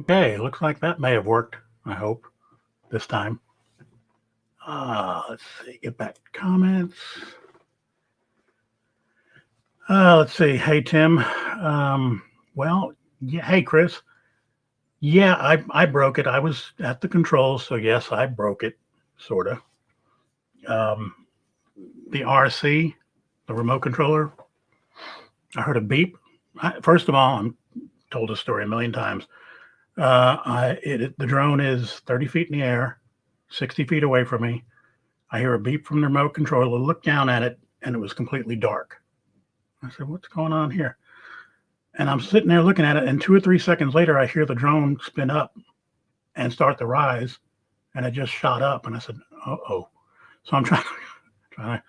Okay, looks like that may have worked, I hope, this time. Let's see, get back to comments. Let's see. Hey, Tim. Well, yeah, hey, Chris. Yeah, I broke it. I was at the controls, so yes, I broke it, sort of. Um, the RC, the remote controller, I heard a beep. First of all, I'm told this story a million times. The drone is 30 feet in the air, 60 feet away from me. I hear a beep from the remote controller, look down at it, and it was completely dark. I said, what's going on here? And I'm sitting there looking at it, and 2 or 3 seconds later, I hear the drone spin up and start to rise, and it just shot up. And I said, uh-oh. So I'm trying to,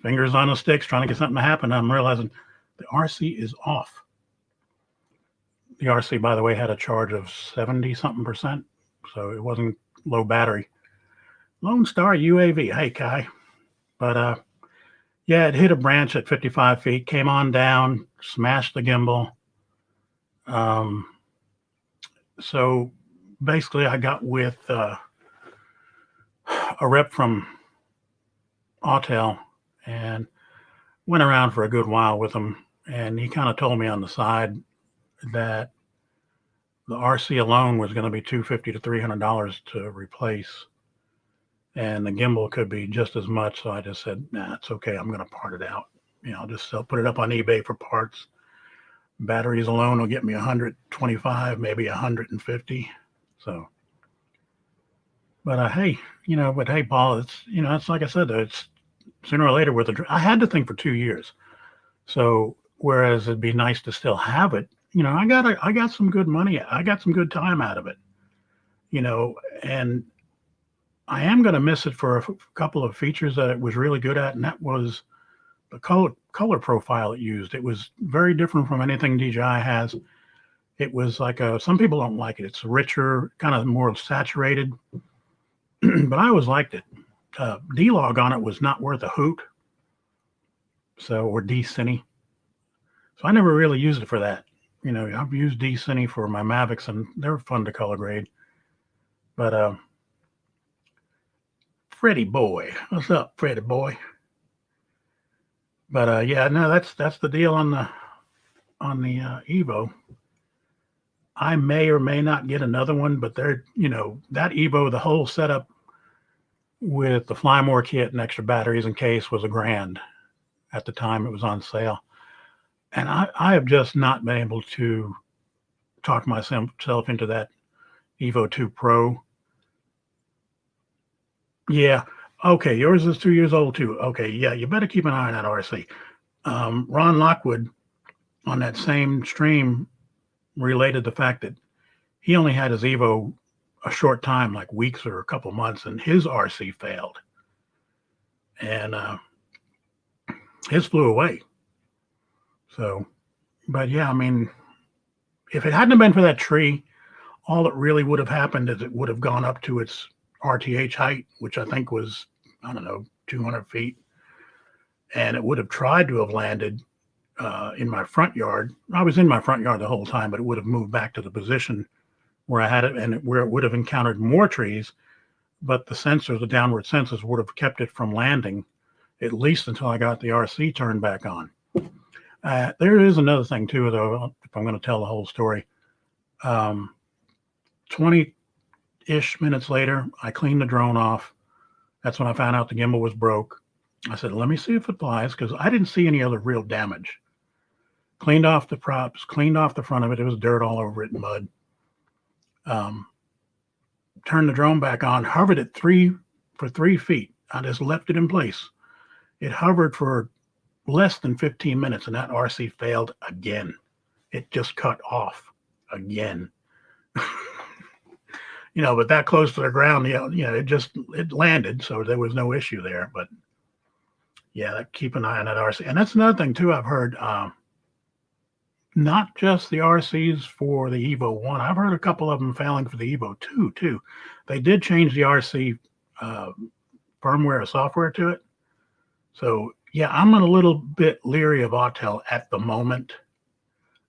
fingers on the sticks, trying to get something to happen. I'm realizing the RC is off. The RC, by the way, had a charge of 70-something percent, so it wasn't low battery. Lone Star UAV. Hey, Kai. But yeah, it hit a branch at 55 feet, came on down, smashed the gimbal. So basically, I got with a rep from Autel and went around for a good while with him. And he kind of told me on the side that the RC alone was going to be $250 to $300 to replace. And the gimbal could be just as much. So I just said, nah, it's okay. I'm going to part it out. I'll just put it up on eBay for parts. Batteries alone will get me 125, maybe 150. So, but hey, Paul, it's like I said, it's sooner or later with I had to think for 2 years. So, whereas it'd be nice to still have it, I got some good money. I got some good time out of it, and I am going to miss it for a couple of features that it was really good at, and that was the color profile it used. It was very different from anything DJI has. It was like some people don't like it. It's richer, kind of more saturated, but I always liked it. D-Log on it was not worth a hoot, or D-Cine. So I never really used it for that. I've used D-Cine for my Mavics, and they're fun to color grade. But Freddie boy, what's up, Freddie boy? But yeah, no, that's the deal on the Evo. I may or may not get another one, but that Evo, the whole setup with the Fly More kit and extra batteries and case was $1,000 at the time it was on sale. And I have just not been able to talk myself into that Evo 2 Pro. Yeah. Okay. Yours is 2 years old too. Okay. Yeah. You better keep an eye on that RC. Ron Lockwood on that same stream related the fact that he only had his Evo a short time, like weeks or a couple months, and his RC failed. And his flew away. So, but yeah, I mean, if it hadn't been for that tree, all that really would have happened is it would have gone up to its RTH height, which I think was, 200 feet. And it would have tried to have landed in my front yard. I was in my front yard the whole time, but it would have moved back to the position where I had it and where it would have encountered more trees. But the downward sensors would have kept it from landing, at least until I got the RC turned back on. There is another thing too, though, if I'm going to tell the whole story. 20-ish minutes later, I cleaned the drone off. That's when I found out the gimbal was broke. I said, let me see if it flies, because I didn't see any other real damage. Cleaned off the props, cleaned off the front of it. It was dirt all over it, mud. Turned the drone back on, hovered it for 3 feet. I just left it in place. It hovered for less than 15 minutes, and that RC failed again. It just cut off again. But that close to the ground, it landed, so there was no issue there. But yeah, keep an eye on that RC. And that's another thing too, I've heard, not just the RCs for the Evo 1. I've heard a couple of them failing for the Evo 2 too. They did change the RC firmware or software to it. So yeah, I'm a little bit leery of Autel at the moment.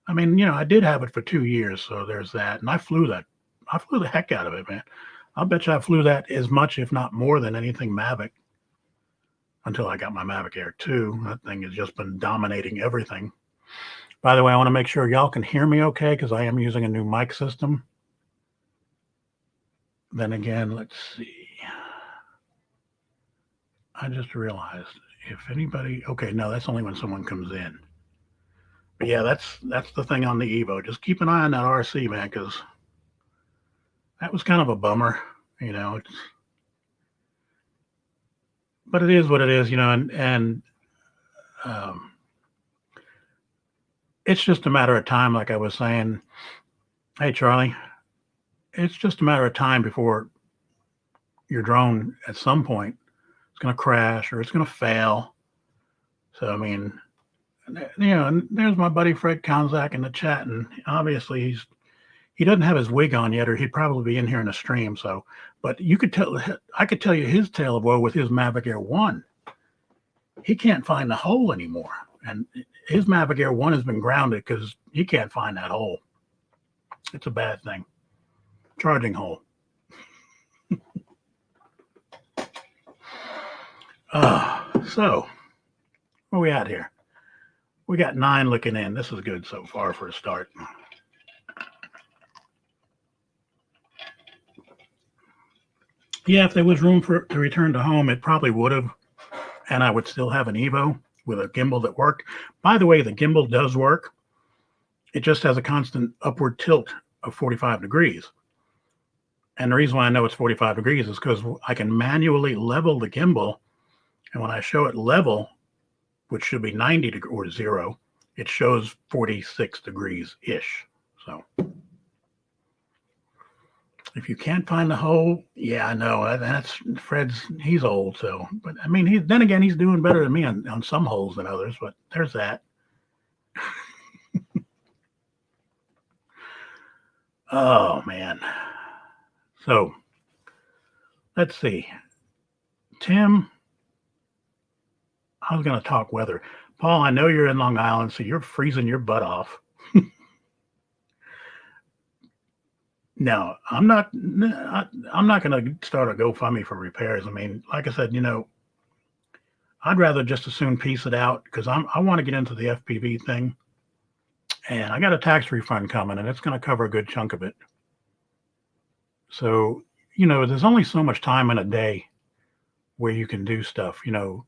I mean, I did have it for 2 years, so there's that. And I flew that I flew the heck out of it, man. I'll bet you I flew that as much, if not more, than anything Mavic until I got my Mavic Air 2. That thing has just been dominating everything. By the way, I want to make sure y'all can hear me okay because I am using a new mic system. Then again, let's see. I just realized if anybody, okay, no, that's only when someone comes in. But yeah, that's the thing on the Evo. Just keep an eye on that RC, man, because that was kind of a bummer, you know. But it is what it is, you know, and it's just a matter of time, like I was saying. Hey, Charlie, it's just a matter of time before your drone at some point is going to crash or it's going to fail. So, I mean, you know, and there's my buddy Fred Konczak in the chat, and obviously he doesn't have his wig on yet, or he'd probably be in here in the stream. So, but you could tell, I could tell you his tale of woe with his Mavic Air 1. He can't find the hole anymore, and his Mavic Air 1 has been grounded because he can't find that hole. It's a bad thing. Charging hole. So, where we at here? We got 9 looking in. This is good so far for a start. Yeah, if there was room to return to home, it probably would have, and I would still have an Evo with a gimbal that worked. By the way, the gimbal does work. It just has a constant upward tilt of 45 degrees. And the reason why I know it's 45 degrees is because I can manually level the gimbal. And when I show it level, which should be 90 degrees or 0, it shows 46 degrees-ish. So if you can't find the hole, yeah, I know. That's Fred's, he's old. So, but I mean, then again, he's doing better than me on some holes than others, but there's that. Oh, man. So let's see. Tim, I was going to talk weather. Paul, I know you're in Long Island, so you're freezing your butt off. No, I'm not going to start a GoFundMe for repairs. I mean, like I said, you know, I'd rather just as soon piece it out because I want to get into the FPV thing. And I got a tax refund coming, and it's going to cover a good chunk of it. So, you know, there's only so much time in a day where you can do stuff. You know,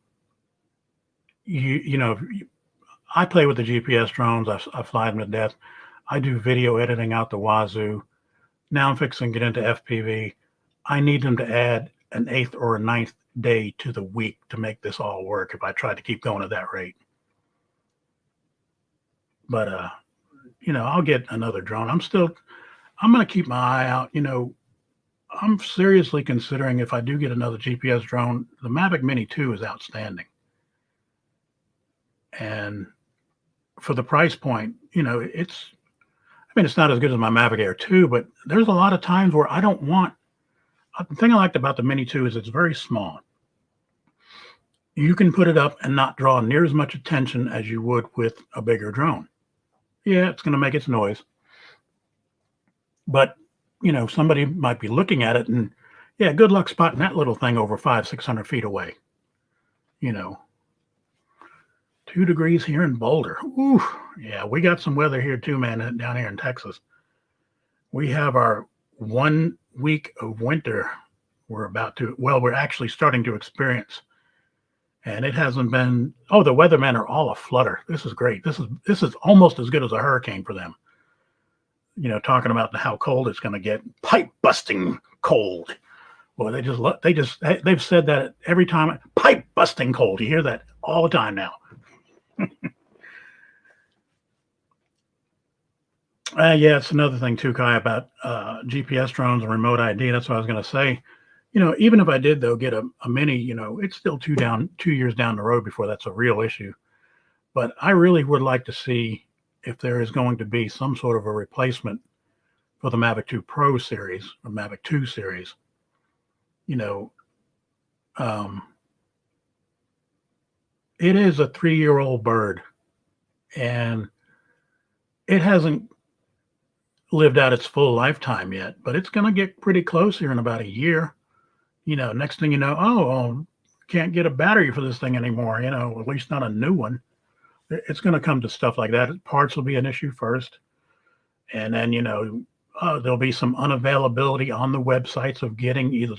I play with the GPS drones. I fly them to death. I do video editing out the wazoo. Now I'm fixing to get into FPV. I need them to add an 8th or a 9th day to the week to make this all work if I tried to keep going at that rate. But, you know, I'll get another drone. I'm going to keep my eye out. You know, I'm seriously considering if I do get another GPS drone, the Mavic Mini 2 is outstanding. And for the price point, you know, it's not as good as my Mavic Air 2, but there's a lot of times where I don't want, the thing I liked about the Mini 2 is it's very small. You can put it up and not draw near as much attention as you would with a bigger drone. Yeah, it's going to make its noise. But, you know, somebody might be looking at it and, yeah, good luck spotting that little thing over 500-600 feet away. You know, 2 degrees here in Boulder. Ooh, yeah, we got some weather here too, man, down here in Texas. We have our 1 week of winter we're actually starting to experience. And it hasn't been, the weathermen are all aflutter. This is great. This is almost as good as a hurricane for them. You know, talking about how cold it's going to get, pipe busting cold. Well, they've said that every time, pipe busting cold. You hear that all the time now. Yeah, it's another thing too, Kai, about GPS drones and remote ID. That's what I was going to say. You know, even if I did though get a Mini, you know, it's still 2 years down the road before that's a real issue. But I really would like to see if there is going to be some sort of a replacement for the Mavic 2 Pro series or Mavic 2 series. You know, it is a 3-year-old bird, and it hasn't. lived out its full lifetime yet, but it's going to get pretty close here in about a year. Next thing you know, can't get a battery for this thing anymore, at least not a new one. It's going to come to stuff like that. Parts will be an issue first. And then, there'll be some unavailability on the websites of getting either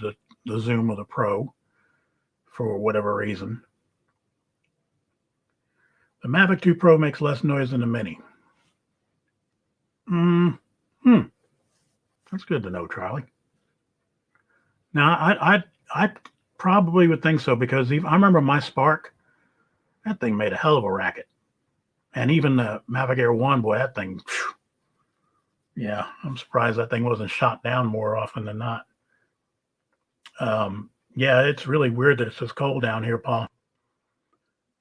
the Zoom or the Pro for whatever reason. The Mavic 2 Pro makes less noise than the Mini. That's good to know, Charlie. Now, I probably would think so, because I remember my Spark, that thing made a hell of a racket. And even the Mavic Air 1, boy, that thing, yeah, I'm surprised that thing wasn't shot down more often than not. Yeah, it's really weird that it's this cold down here, Paul.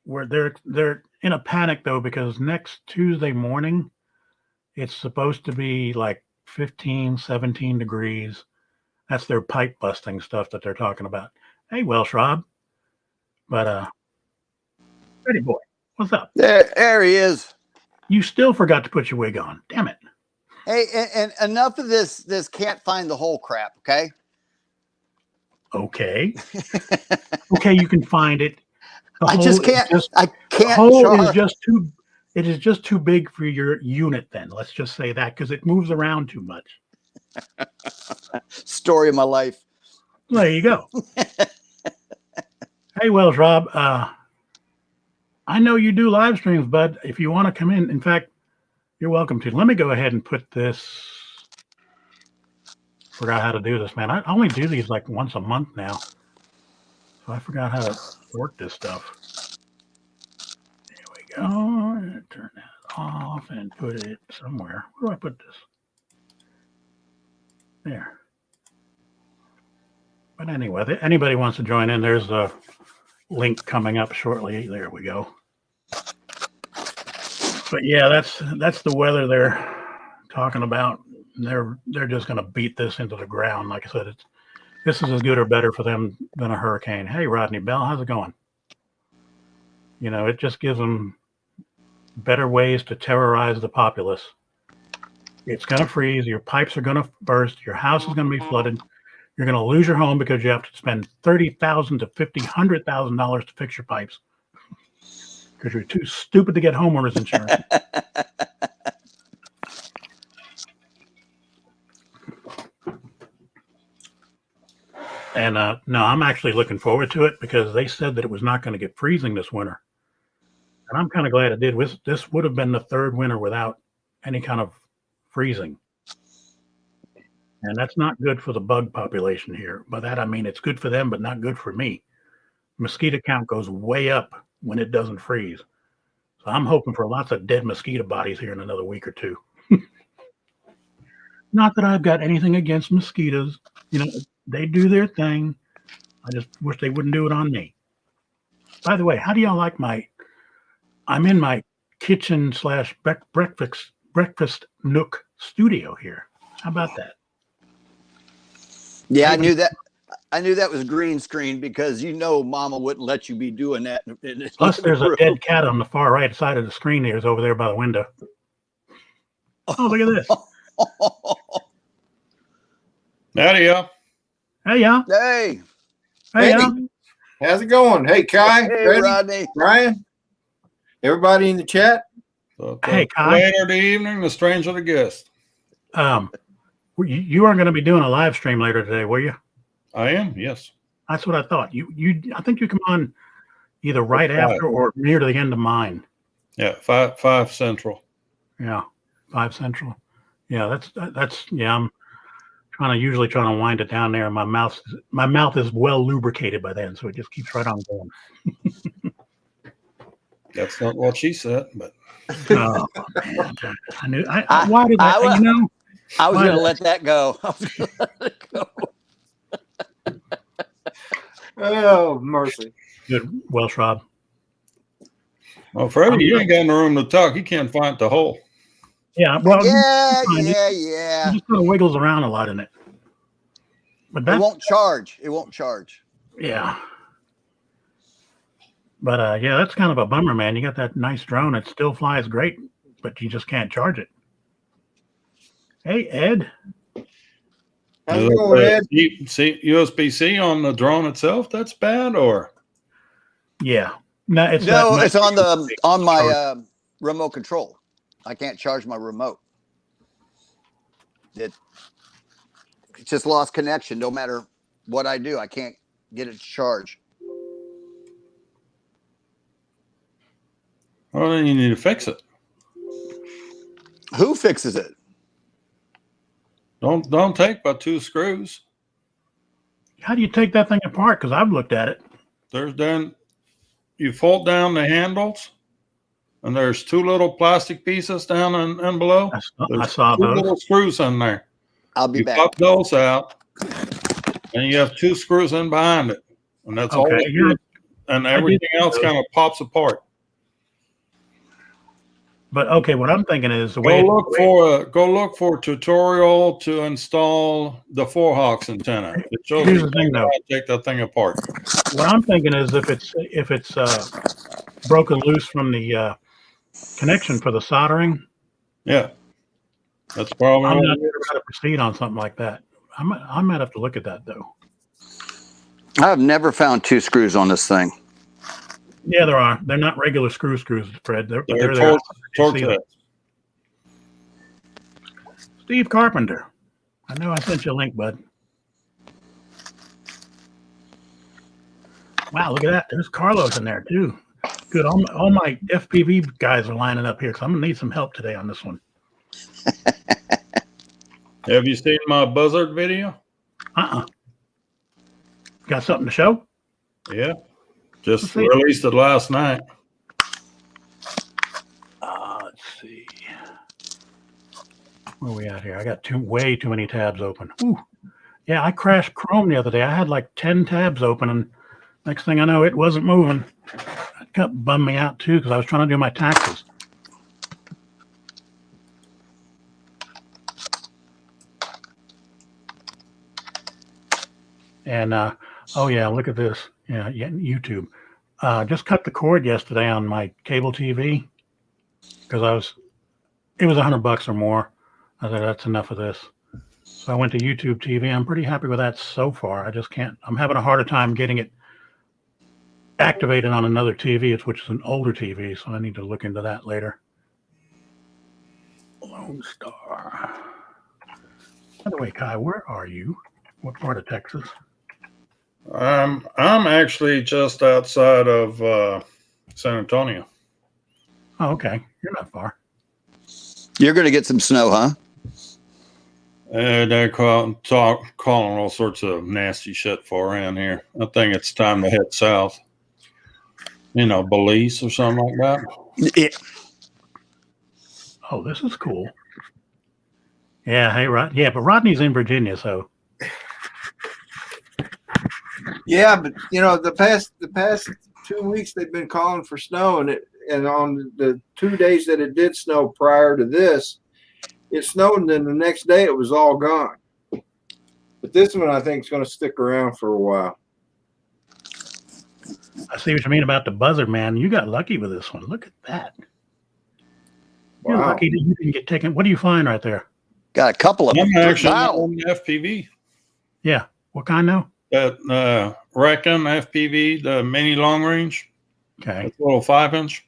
They're in a panic, though, because next Tuesday morning, it's supposed to be like 15, 17 degrees. That's their pipe busting stuff that they're talking about. Hey, Welsh Rob. But, Ready boy, what's up? There he is. You still forgot to put your wig on. Damn it. Hey, and enough of this can't find the hole crap, okay? Okay. Okay, you can find it. I can't. The hole is just too. It is just too big for your unit. Then let's just say that, because it moves around too much. Story of my life. There you go. Hey, Welsh Rob. I know you do live streams, bud. If you want to come in fact, you're welcome to. Let me go ahead and put this. Forgot how to do this, man. I only do these like once a month now, so I forgot how to work this stuff. There we go. Turn that off and put it somewhere. Where do I put this? There. But anyway, if anybody wants to join in, there's a link coming up shortly. There we go. But yeah, that's the weather they're talking about. They're just going to beat this into the ground. Like I said, this is as good or better for them than a hurricane. Hey, Rodney Bell, how's it going? It just gives them better ways to terrorize the populace. It's going to freeze. Your pipes are going to burst. Your house is going to be flooded. You're going to lose your home because you have to spend $30,000 to $100,000 to fix your pipes because you're too stupid to get homeowners insurance. And no, I'm actually looking forward to it, because they said that it was not going to get freezing this winter. And I'm kind of glad it did. This would have been the third winter without any kind of freezing. And that's not good for the bug population here. By that, I mean it's good for them, but not good for me. Mosquito count goes way up when it doesn't freeze. So I'm hoping for lots of dead mosquito bodies here in another week or two. Not that I've got anything against mosquitoes. They do their thing. I just wish they wouldn't do it on me. By the way, how do y'all like I'm in my kitchen / breakfast nook studio here. How about that? Yeah, I knew that was green screen, because Mama wouldn't let you be doing that. Plus, there's a dead cat on the far right side of the screen here. It's over there by the window. Oh, look at this. Howdy, y'all. Hey, y'all. Hey. Hey, y'all. How's it going? Hey, Kai. Hey, Freddie, Rodney. Ryan. Everybody in the chat. So Hey, Kai. later the evening, the stranger the guest. You aren't going to be doing a live stream later today, were you? I am, yes. That's what I thought. I think you come on either right after or near to the end of mine. Yeah, 5 Central. Yeah, 5 Central. Yeah, that's yeah. I'm usually trying to wind it down there, and my mouth is well lubricated by then, so it just keeps right on going. That's not what she said, but oh man, I knew. Why did I? I was going to let that go. Oh, mercy. Good, Welsh Rob. well, Freddie, you ain't got no room to talk. You can't find the hole. Yeah, well, yeah. It just kind of wiggles around a lot in it. But It won't charge. It won't charge. Yeah. But yeah, that's kind of a bummer, man. You got that nice drone. It still flies great, but you just can't charge it. Hey, Ed. How's it going, Ed? See, USB-C on the drone itself? That's bad, or? Yeah. No, it's No, that it's on my charge. remote control. I can't charge my remote. It just lost connection. No matter what I do, I can't get it to charge. Well, then you need to fix it. Who fixes it? Don't take but 2 screws. How do you take that thing apart? Because I've looked at it. You fold down the handles, and there's 2 little plastic pieces down and below. I saw Two those. little screws in there. I'll be You back. pop those out, and you have 2 screws in behind it, and that's all. Okay, yeah, And everything else those. kind of pops apart. But okay, what I'm thinking is the Go way look for a tutorial to install the 4-Hawks antenna. It shows Here's you the thing, how though. to take that thing apart. what I'm thinking is if it's broken loose from the connection for the soldering, Yeah, that's probably I'm what not it sure is. how to proceed on something like that. I might have to look at that though. I've never found 2 screws on this thing. Yeah, there are. They're not regular screws, Fred. They're They're there. torque See them. heads. Steve Carpenter. I know I sent you a link, bud. Wow, look at that. There's Carlos in there too. Good. All my FPV guys are lining up here because I'm gonna need some help today on this one. Have you seen my buzzard video? Got something to show? Yeah, just Let's see. released it last night. Let's see. Where are we at here? I got way too many tabs open. Ooh. Yeah, I crashed Chrome the other day. I had like 10 tabs open, and next thing I know, it wasn't moving. That got bummed me out too because I was trying to do my taxes. And oh yeah, look at this. Yeah, YouTube. Just cut the cord yesterday on my cable TV because it was $100 or more. I thought that's enough of this. So I went to YouTube TV. I'm pretty happy with that so far. I just can't. I'm having a harder time getting it activated on another TV, which is an older TV. So I need to look into that later. Lone Star. By the way, Kai, where are you? What part of Texas? I'm actually just outside of San Antonio. Oh, okay. You're not far. You're going to get some snow, huh? They're calling all sorts of nasty shit for around here. I think it's time to head south. Belize or something like that. Yeah. Oh, this is cool. Yeah, hey, Rod. Yeah, but Rodney's in Virginia, so. Yeah, but the past 2 weeks they've been calling for snow, and on the 2 days that it did snow prior to this, it snowed, and then the next day it was all gone. But this one I think is going to stick around for a while. I see what you mean about the buzzard, man. You got lucky with this one. Look at that. You're Wow. lucky that you didn't get taken. What do you find right there? Got a couple of them. I'm actually Wow. on the FPV. Yeah. What kind now? That Recon FPV, the mini long range. Okay. It's a little 5-inch.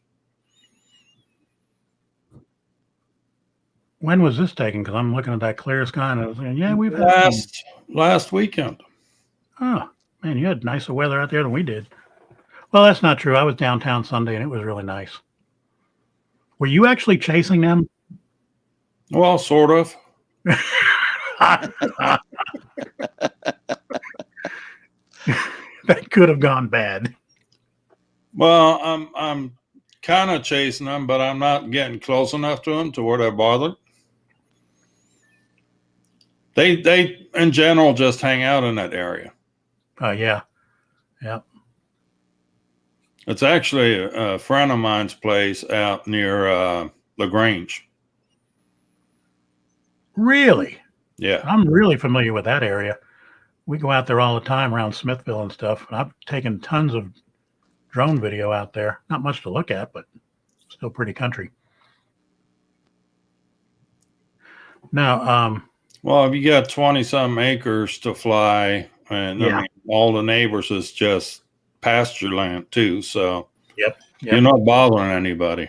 When was this taken? Because I'm looking at that clear sky and I was saying, yeah, we've had some. Last weekend. Oh, man, you had nicer weather out there than we did. Well, that's not true. I was downtown Sunday and it was really nice. Were you actually chasing them? Well, sort of. That could have gone bad. Well, I'm kind of chasing them, but I'm not getting close enough to them to where they're bothered. They in general just hang out in that area. Yeah. Yeah. It's actually a friend of mine's place out near LaGrange. Really? Yeah. I'm really familiar with that area. We go out there all the time around Smithville and stuff. And I've taken tons of drone video out there. Not much to look at, but still pretty country. Now, Well, if you got 20-some acres to fly, and I Yeah. mean, all the neighbors is just pasture land too, so Yep. you're not bothering anybody.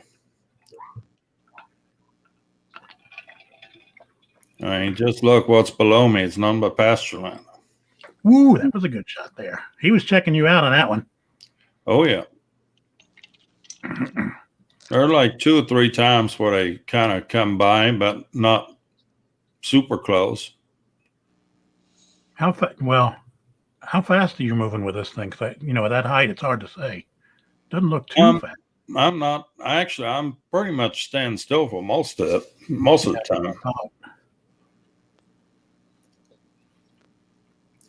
I mean, just look what's below me. It's nothing but pasture land. Woo, that was a good shot there. He was checking you out on that one. Oh, yeah. There are like 2 or 3 times where they kind of come by, but not super close. How fast are you moving with this thing? 'Cause at that height, it's hard to say. Doesn't look too fast. I'm not actually. I'm pretty much standing still for most of the time.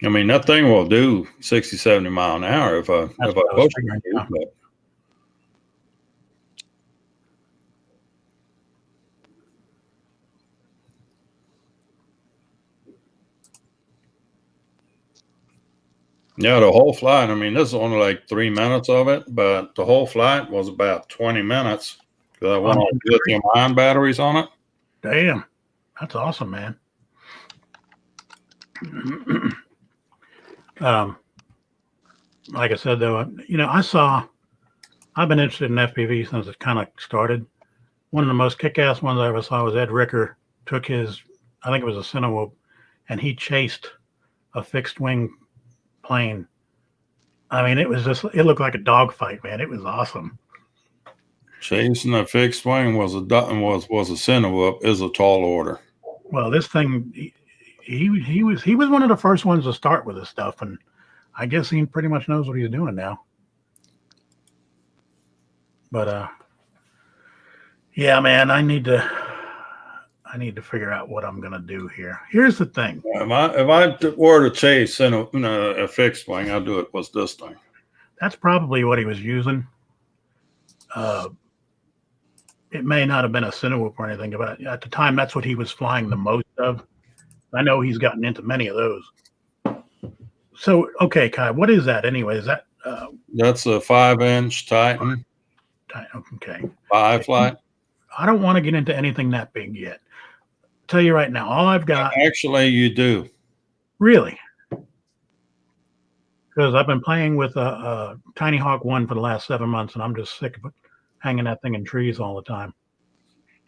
I mean, that thing will do 60, 70 mile an hour if I That's what I was push figuring, it. yeah. But yeah, the whole flight. I mean, this is only like 3 minutes of it, but the whole flight was about 20 minutes because I went on lithium-ion batteries on it. Damn, that's awesome, man. Like I said, though, I've been interested in FPV since it kind of started. One of the most kick-ass ones I ever saw was Ed Ricker took his, I think it was a Cinewhoop, and he chased a fixed-wing plane. I mean, it looked like a dogfight, man. It was awesome. Chasing a fixed wing was a Cinewhoop is a tall order. Well, this thing, he was one of the first ones to start with this stuff, and I guess he pretty much knows what he's doing now. But yeah, man, I need to figure out what I'm gonna do here. Here's the thing. If I were to chase in a fixed wing, I'd do it with this thing. That's probably what he was using. It may not have been a Cinewhoop or anything, but at the time, that's what he was flying the most of. I know he's gotten into many of those. So, okay, Kai, what is that anyway? Is that that's a 5-inch Titan? Okay. 5 flight. I don't want to get into anything that big yet. Tell you right now, all I've got. Actually, you do. Really? Because I've been playing with a Tiny Hawk 1 for the last 7 months, and I'm just sick of it, hanging that thing in trees all the time.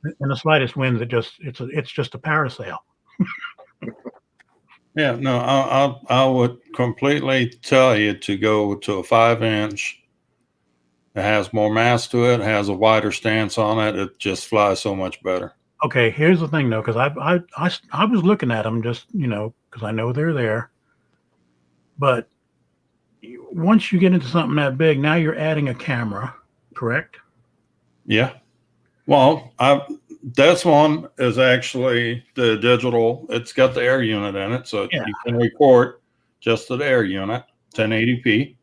In the slightest winds, it's just a parasail. Yeah, no, I would completely tell you to go to a 5-inch. It has more mass to it, has a wider stance on it. It just flies so much better. Okay, here's the thing though, because I was looking at them just because I know they're there, but once you get into something that big, now you're adding a camera, correct? Yeah. Well, this one is actually the digital. It's got the air unit in it, so you can record just to the air unit, 1080p.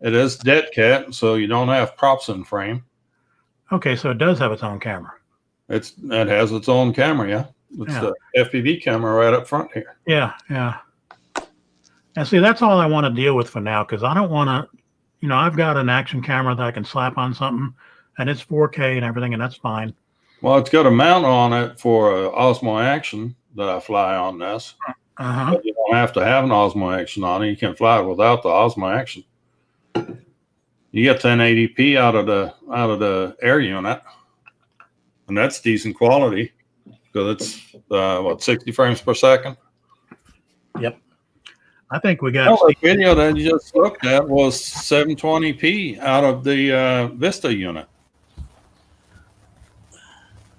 It is dead cat, so you don't have props in frame. Okay, so it does have its own camera. It has its own camera, yeah. It's the FPV camera right up front here. Yeah. And see, that's all I want to deal with for now, because I don't want to, I've got an action camera that I can slap on something, and it's 4K and everything, and that's fine. Well, it's got a mount on it for Osmo Action that I fly on this. Uh-huh. But you don't have to have an Osmo Action on it. You can fly it without the Osmo Action. You get 1080p out of the air unit, and that's decent quality because it's 60 frames per second. Yep. I think we got the video that you just looked at was 720p out of the Vista unit.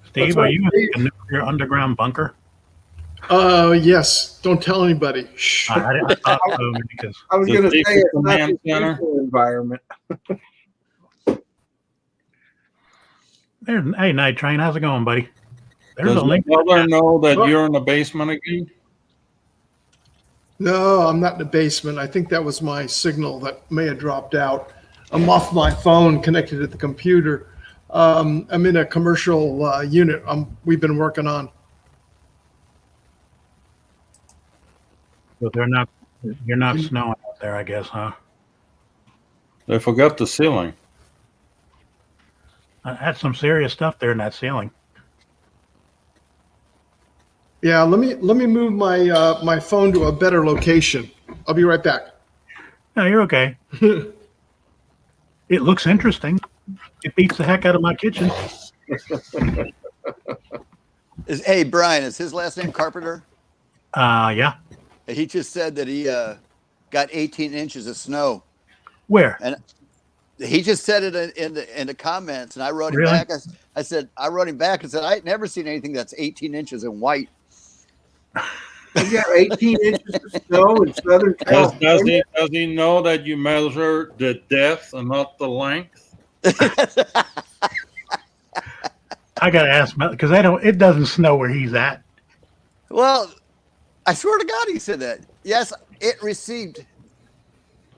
Steve, are you in a nuclear underground bunker? Yes. Don't tell anybody. Shh. I thought so, because I was going to say it's not command the center. peaceful environment. hey, Night Train, how's it going, buddy? There's Does a link. my brother know that you're in the basement again? No, I'm not in the basement. I think that was my signal that may have dropped out. I'm off my phone connected to the computer. I'm in a commercial unit we've been working on. So you're not snowing out there, I guess, huh? They forgot the ceiling. I had some serious stuff there in that ceiling. Yeah, let me move my my phone to a better location. I'll be right back. No, you're okay. It looks interesting. It beats the heck out of my kitchen. Hey, Brian, is his last name Carpenter? Yeah. He just said that he got 18 inches of snow. Where? And he just said it in the comments, and I wrote him Really? back. I wrote him back and said, I ain't never seen anything that's 18 inches in white. We got 18 inches of snow in Southern Does California. he know that you measure the depth and not the length? I gotta ask because it doesn't snow where he's at. Well, I swear to God, he said that. Yes, it received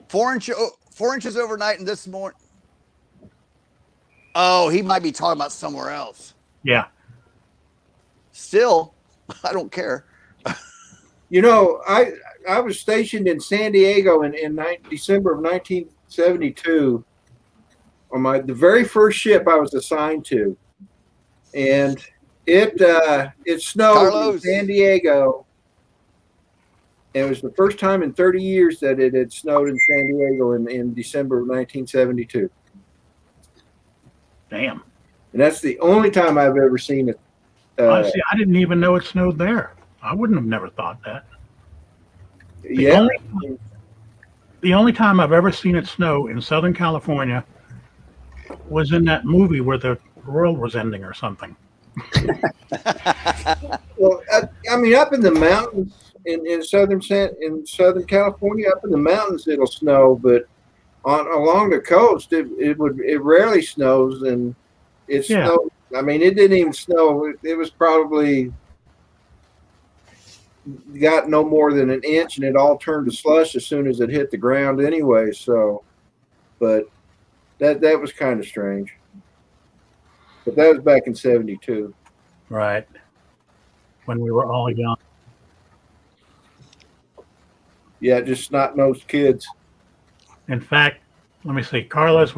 4 inches overnight, and this morning. Oh, he might be talking about somewhere else. Yeah. Still, I don't care. You know, I was stationed in San Diego in December of 1972 on the very first ship I was assigned to, and it snowed Carlos. in San Diego. And it was the first time in 30 years that it had snowed in San Diego in December of 1972. Damn. And that's the only time I've ever seen it. See, I didn't even know it snowed there. I wouldn't have never thought that. Yeah. The only time I've ever seen it snow in Southern California was in that movie where the world was ending or something. Well, I mean, up in the mountains in Southern California, up in the mountains it'll snow, but along the coast it rarely snows, and it snowed. I mean, it didn't even snow. It was probably got no more than an inch, and it all turned to slush as soon as it hit the ground anyway. So, but that was kind of strange. But that was back in '72. Right. When we were all young. Yeah, just snot-nosed kids. In fact, let me see. Carlos,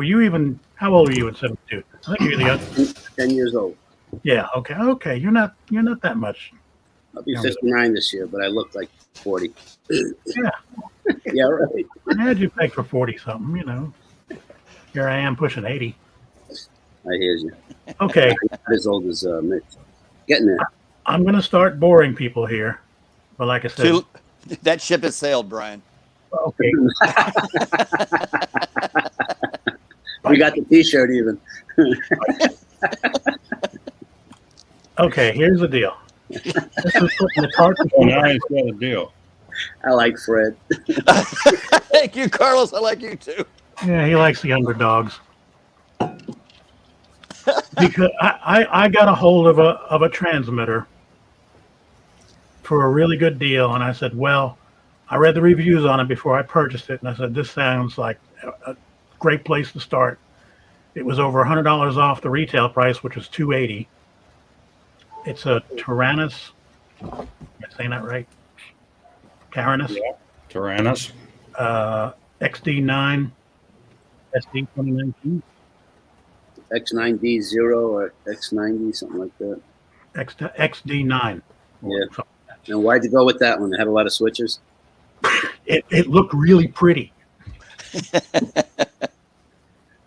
how old were you in '72? I think you're the other. 10 years old. Yeah. Okay. Okay. You're not that much. I'll be 59 this year, but I look like 40. Yeah. Yeah, right. I had you pegged for 40 something, you know. Here I am pushing 80. I hear you. Okay. Not as old as Mitch. Getting there. I'm going to start boring people here. But like I said, That ship has sailed, Brian. okay. We got the T-shirt even. Okay, here's the deal. This is putting the cart Oh, before now he's got a deal. I like Fred. Thank you, Carlos. I like you too. Yeah, he likes the underdogs. Because I got a hold of a transmitter for a really good deal, and I said, well, I read the reviews on it before I purchased it, and I said, this sounds like a great place to start. It was over $100 off the retail price, which was $280. It's a Tyrannus. Am I saying that right? Tyrannus. Yeah. Tyrannus. XD9 SD 2019. X9D0 or X90, something like that. XD9. Yeah. And why'd you go with that one? It had a lot of switches. It looked really pretty.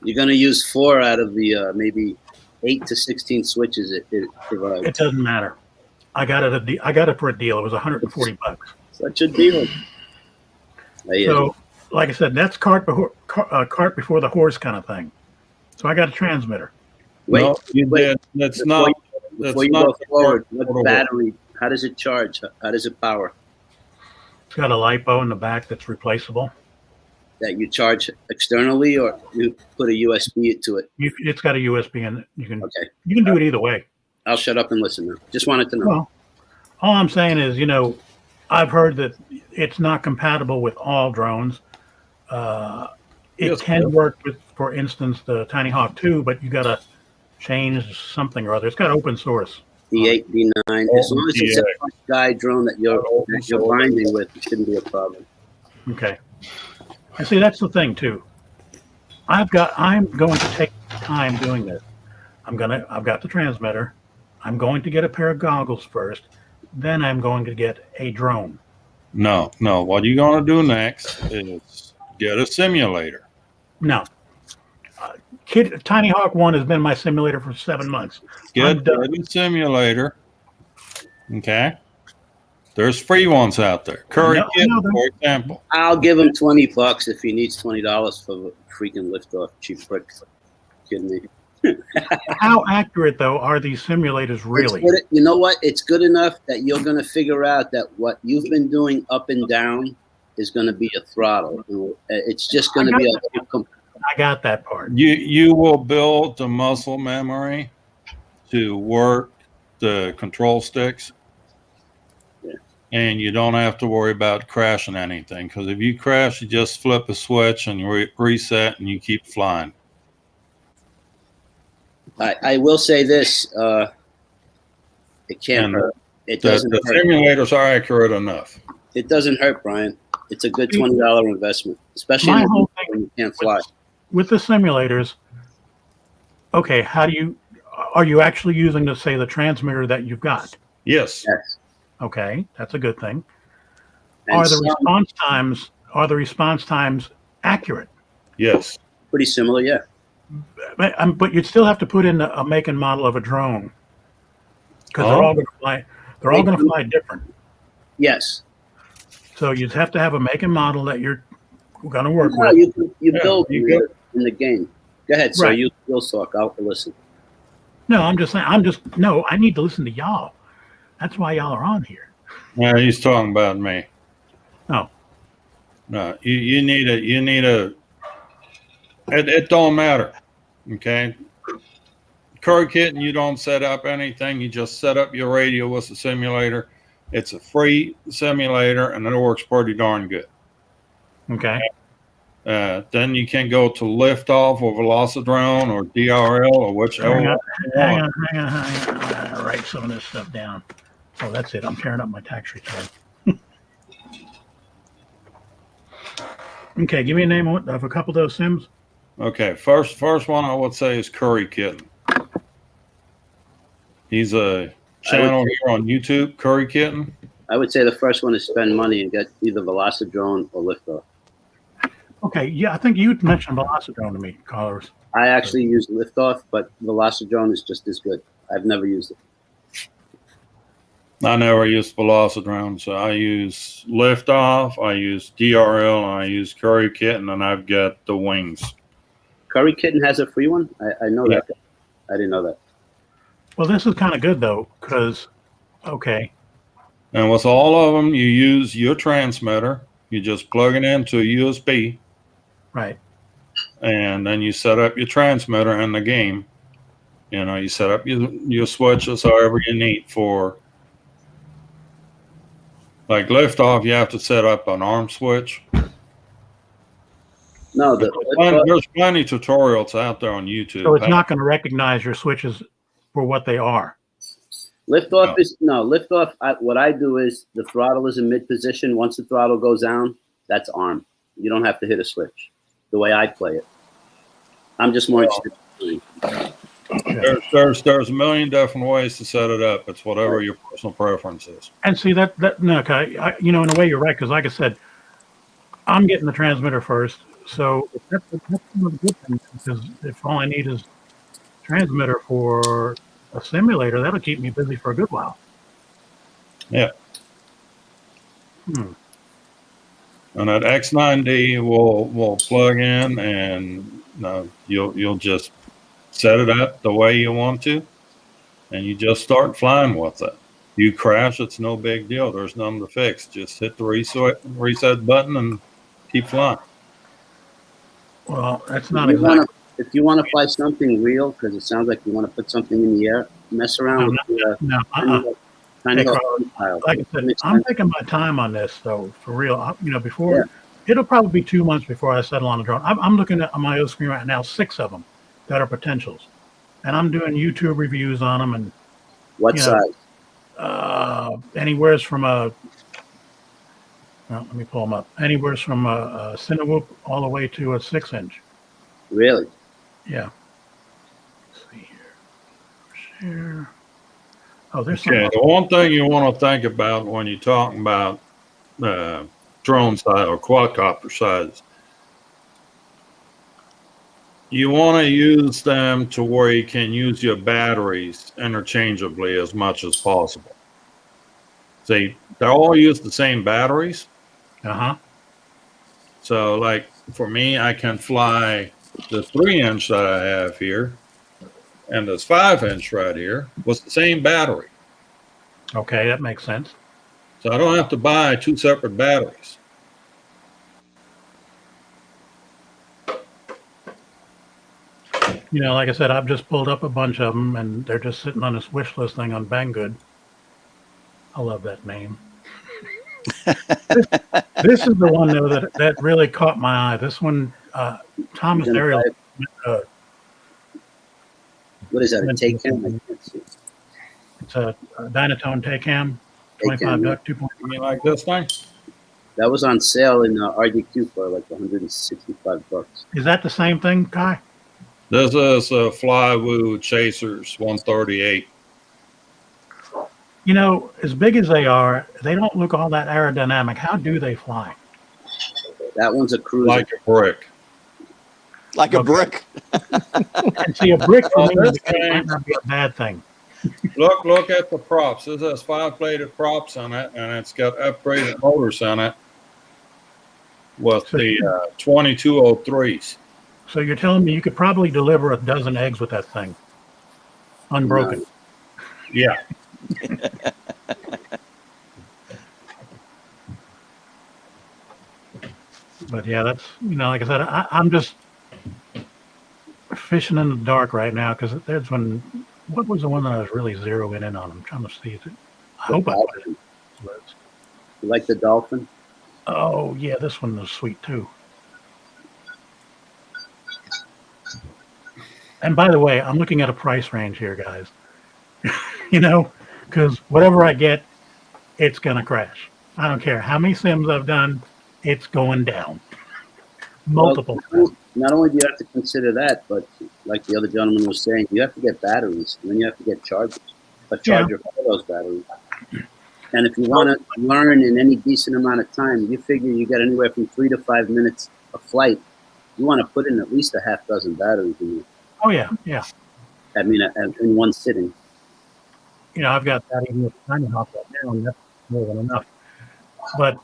You're going to use 4 out of the maybe 8 to 16 switches it provides. It doesn't matter. I got it for a deal. It was $140. Such a deal. So, like I said, that's cart before the horse kind of thing. So I got a transmitter. Wait, No, you wait. did. That's not. Before you go forward, what battery? How does it charge? How does it power? It's got a LiPo in the back that's replaceable. That you charge externally, or you put a USB to it? It's got a USB in it. You can Okay. do it either way. I'll shut up and listen now. Just wanted to know. Well, all I'm saying is, I've heard that it's not compatible with all drones. It Yes, can sir. work with, for instance, the Tiny Hawk 2, but you got to change something or other. It's got open source. D8, D9. As long as it's a guide drone that you're binding with, it shouldn't be a problem. Okay. And see, that's the thing too. I'm going to take time doing this. I've got the transmitter. I'm going to get a pair of goggles first. then I'm going to get a drone. No. What you're going to do next is get a simulator. No. Tiny Hawk 1 has been my simulator for 7 months. Get a simulator. Okay. There's free ones out there. Curry Kitten, for example. I'll give him $20 if he needs $20 for the freaking liftoff. Cheap prick. Kidding me? How accurate, though, are these simulators really? You know what? It's good enough that you're going to figure out that what you've been doing up and down is going to be a throttle. It's just going to be I got that part. You will build the muscle memory to work the control sticks. Yeah. And you don't have to worry about crashing anything, because if you crash, you just flip a switch and you reset and you keep flying. I will say this: it can't hurt. It doesn't hurt. The simulators are accurate enough. It doesn't hurt, Brian. It's a good $20 investment, especially when you can't fly. With the simulators, okay, are you actually using the transmitter that you've got? Yes. Okay, that's a good thing. And Are the response times accurate? Yes. Pretty similar, yeah. But you'd still have to put in a make and model of a drone, because they're all going to fly. They're all going to fly different. Yes. So you'd have to have a make and model that you're going to work No, with. you build in the game. Go ahead, sir. Right. You'll talk. I'll listen. No, I'm just saying. I need to listen to y'all. That's why y'all are on here. Yeah, he's talking about me. Oh. No, you need a. It don't matter. Okay. Curry Kitten, you don't set up anything. You just set up your radio with the simulator. It's a free simulator, and it works pretty darn good. Okay. Then you can go to liftoff or Velocidrone or DRL or whichever. Hang on. I gotta write some of this stuff down. Oh, that's it. I'm tearing up my tax return. Okay, give me a name of a couple of those sims. Okay, first one I would say is Curry Kitten. He's a channel here on YouTube, Curry Kitten. I would say the first one is spend money and get either Velocidrone or liftoff. Okay, yeah, I think you mentioned Velocidrone to me, callers. I actually use liftoff, but Velocidrone is just as good. I've never used it. I never used Velocidrone, so I use liftoff, I use DRL, and I use Curry Kitten, and I've got the wings. Curry Kitten has a free one? I know that. I didn't know that. Well, this is kind of good, though, because, okay. And with all of them, you use your transmitter. You just plug it into a USB. Right. And then you set up your transmitter in the game. You know, you set up your switches however you need for. Like liftoff, you have to set up an arm switch. No, there's plenty of tutorials out there on YouTube. So it's not going to recognize your switches for what they are. Liftoff liftoff. What I do is the throttle is in mid position. Once the throttle goes down, that's arm. You don't have to hit a switch. The way I play it, I'm just more interested. There's a million different ways to set it up. It's whatever your personal preference is. And see that okay, in a way you're right, because like I said, I'm getting the transmitter first. So that's one of the good things, because if all I need is transmitter for a simulator, that'll keep me busy for a good while. Yeah. And that X9D will plug in, and you'll just set it up the way you want to, and you just start flying with it. You crash, it's no big deal. There's nothing to fix. Just hit the reset button and keep flying. Well, that's not exactly. If you want to fly something real, because it sounds like you want to put something in the air, mess around with Like I said, I'm taking my time on this, though, for real. Before it'll probably be 2 months before I settle on a drone. I'm looking at on my old screen right now, 6 of them that are potentials, and I'm doing YouTube reviews on them. And what size? Anywhere's from a. Well, let me pull them up. Anywhere's from a Cinewhoop all the way to a 6-inch. Really? Yeah. Let's see here. Share. Oh, there's Okay, some. the one thing you want to think about when you're talking about drone size or quadcopter size, you want to use them to where you can use your batteries interchangeably as much as possible. See, they all use the same batteries. Uh-huh. So, like for me, I can fly the 3-inch that I have here and this 5-inch right here with the same battery. Okay, that makes sense. So I don't have to buy 2 separate batteries. You know, like I said, I've just pulled up a bunch of them, and they're just sitting on this wish list thing on Banggood. I love that name. This is the one though that really caught my eye. This one, Thomas You're gonna Ariel. What is that? A Talkin? I can't see. It's a Dynatone Taycam, Taycam, $25, 2.5. You mean like this thing? That was on sale in RDQ for like $165. Is that the same thing, Kai? This is a Flywoo Chasers 138. You know, as big as they are, they don't look all that aerodynamic. How do they fly? That one's a cruiser. Like a brick. Like a Okay. brick. And see, a brick for me this might not be a bad thing. Look at the props. This has 5-bladed props on it, and it's got upgraded motors on it with the 2203s. So you're telling me you could probably deliver a dozen eggs with that thing, unbroken. Yeah. But yeah, that's, you know, like I said, I'm just fishing in the dark right now because there's one. What was the one that I was really zeroing in on? I'm trying to see it. I hope I put it. You like the Dolphin? Oh yeah, this one was sweet too. And by the way, I'm looking at a price range here, guys. You know, because whatever I get, it's gonna crash. I don't care how many sims I've done, it's going down. Multiple. Well, not only do you have to consider that, but like the other gentleman was saying, you have to get batteries, and then you have to get chargers, a charger for those batteries. And if you want to learn in any decent amount of time, you figure you get anywhere from 3 to 5 minutes of flight. You want to put in at least a half dozen batteries in there. Oh yeah, yeah. I mean, in one sitting. You know, I've got that even with Tiny Hawk right now, and that's more than enough. But,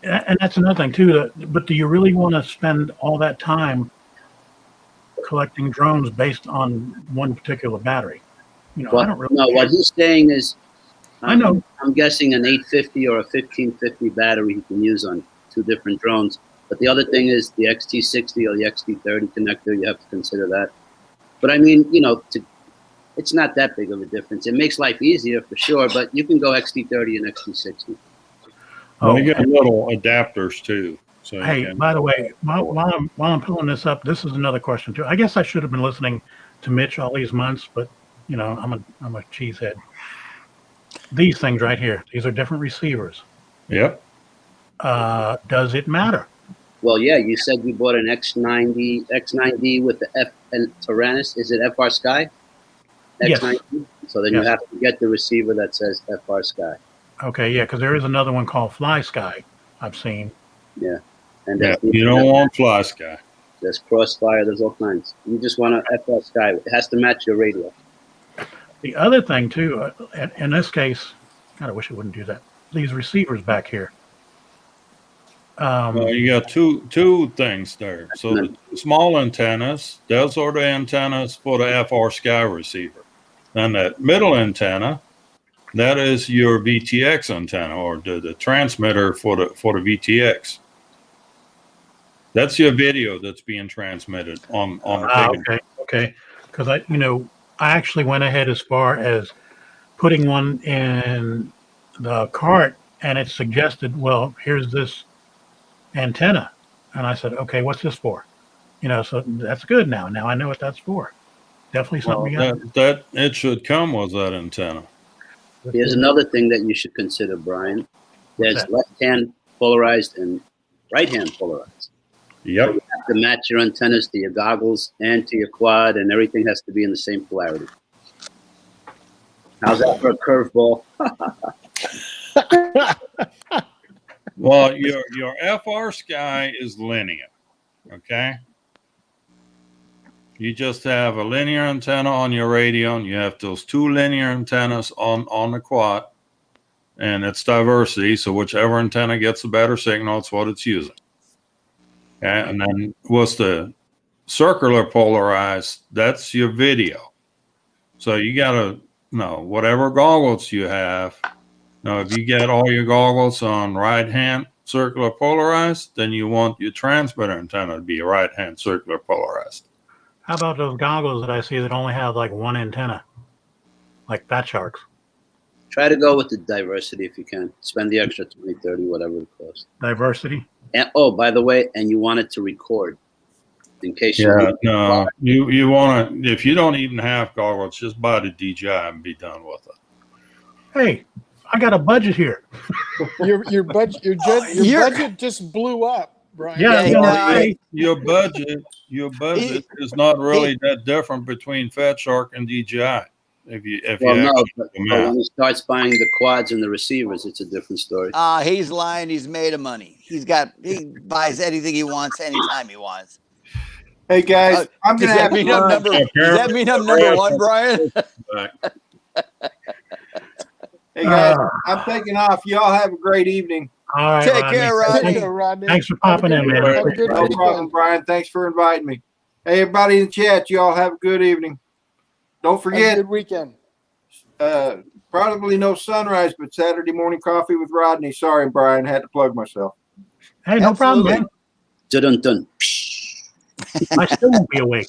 and that's another thing too. But do you really want to spend all that time collecting drones based on one particular battery? You know, Well, I don't really. no, care. what he's saying is, I know. I'm guessing an 850 or a 1550 battery you can use on 2 different drones. But the other thing is the XT60 or the XT30 connector. You have to consider that. But I mean, you know, it's not that big of a difference. It makes life easier for sure, but you can go XT30 and XT60. Well, you get little adapters too. So Hey, by the way, while I'm pulling this up, this is another question too. I guess I should have been listening to Mitch all these months, but you know, I'm a cheesehead. These things right here, these are different receivers. Yep. Does it matter? Well, yeah, you said you bought an X9D with the F and Tyrannus. Is it FR Sky? Yes. X9D? So then Yes. you have to get the receiver that says FR Sky. Okay, yeah, because there is another one called Fly Sky I've seen. Yeah. And Yeah. there's You don't want Fly Sky. There's Crossfire. There's all kinds. You just want a FR Sky. It has to match your radio. The other thing too, in this case, God, I wish it wouldn't do that. These receivers back here. Well, you got two things there. So the small antennas, those are the antennas for the FR Sky receiver. Then that middle antenna, that is your VTX antenna or the transmitter for the VTX. That's your video that's being transmitted on the big. Okay. Because I actually went ahead as far as putting one in the cart, and it suggested, well, here's this antenna, and I said, okay, what's this for? You know, so that's good now. Now I know what that's for. Definitely something. That it should come with that antenna. Here's another thing that you should consider, Brian. There's left-hand polarized and right-hand polarized. Yep. So you have to match your antennas to your goggles and to your quad, and everything has to be in the same polarity. How's that for a curveball? Well, your FR Sky is linear, okay? You just have a linear antenna on your radio, and you have those two linear antennas on the quad, and it's diversity. So whichever antenna gets a better signal, it's what it's using. Okay? And then what's the circular polarized? That's your video. So you got to know whatever goggles you have. Now, if you get all your goggles on right-hand circular polarized, then you want your transmitter antenna to be right-hand circular polarized. How about those goggles that I see that only have like one antenna, like Fat Sharks? Try to go with the diversity if you can. Spend the extra 20, 30, whatever it costs. Diversity. And oh, by the way, and you want it to record in case Yeah, no, you want to, if you don't even have goggles, just buy the DJI and be done with it. Hey, I got a budget here. Your budget just blew up, Brian. Yeah, Yeah, no, Your budget is not really that different between Fat Shark and DJI. If you Well, no, actually but do the math. when he starts buying the quads and the receivers, it's a different story. He's lying. He's made of money. He buys anything he wants anytime he wants. Hey guys, I'm Does gonna have that mean to I'm run. number? Does that mean I'm number one, Brian? Hey guys, I'm taking off. Y'all have a great evening. all right, Take Rodney. care, Rodney. Take care, Rodney. Thanks for popping in, man. Have a good No problem, weekend. Brian. Thanks for inviting me. Hey, everybody in the chat, y'all have a good evening. Don't Have a forget, good weekend. probably no sunrise, but Saturday morning coffee with Rodney. Sorry, Brian, had to plug myself. Hey, no problem, man. Dun-dun-dun. I still won't be awake.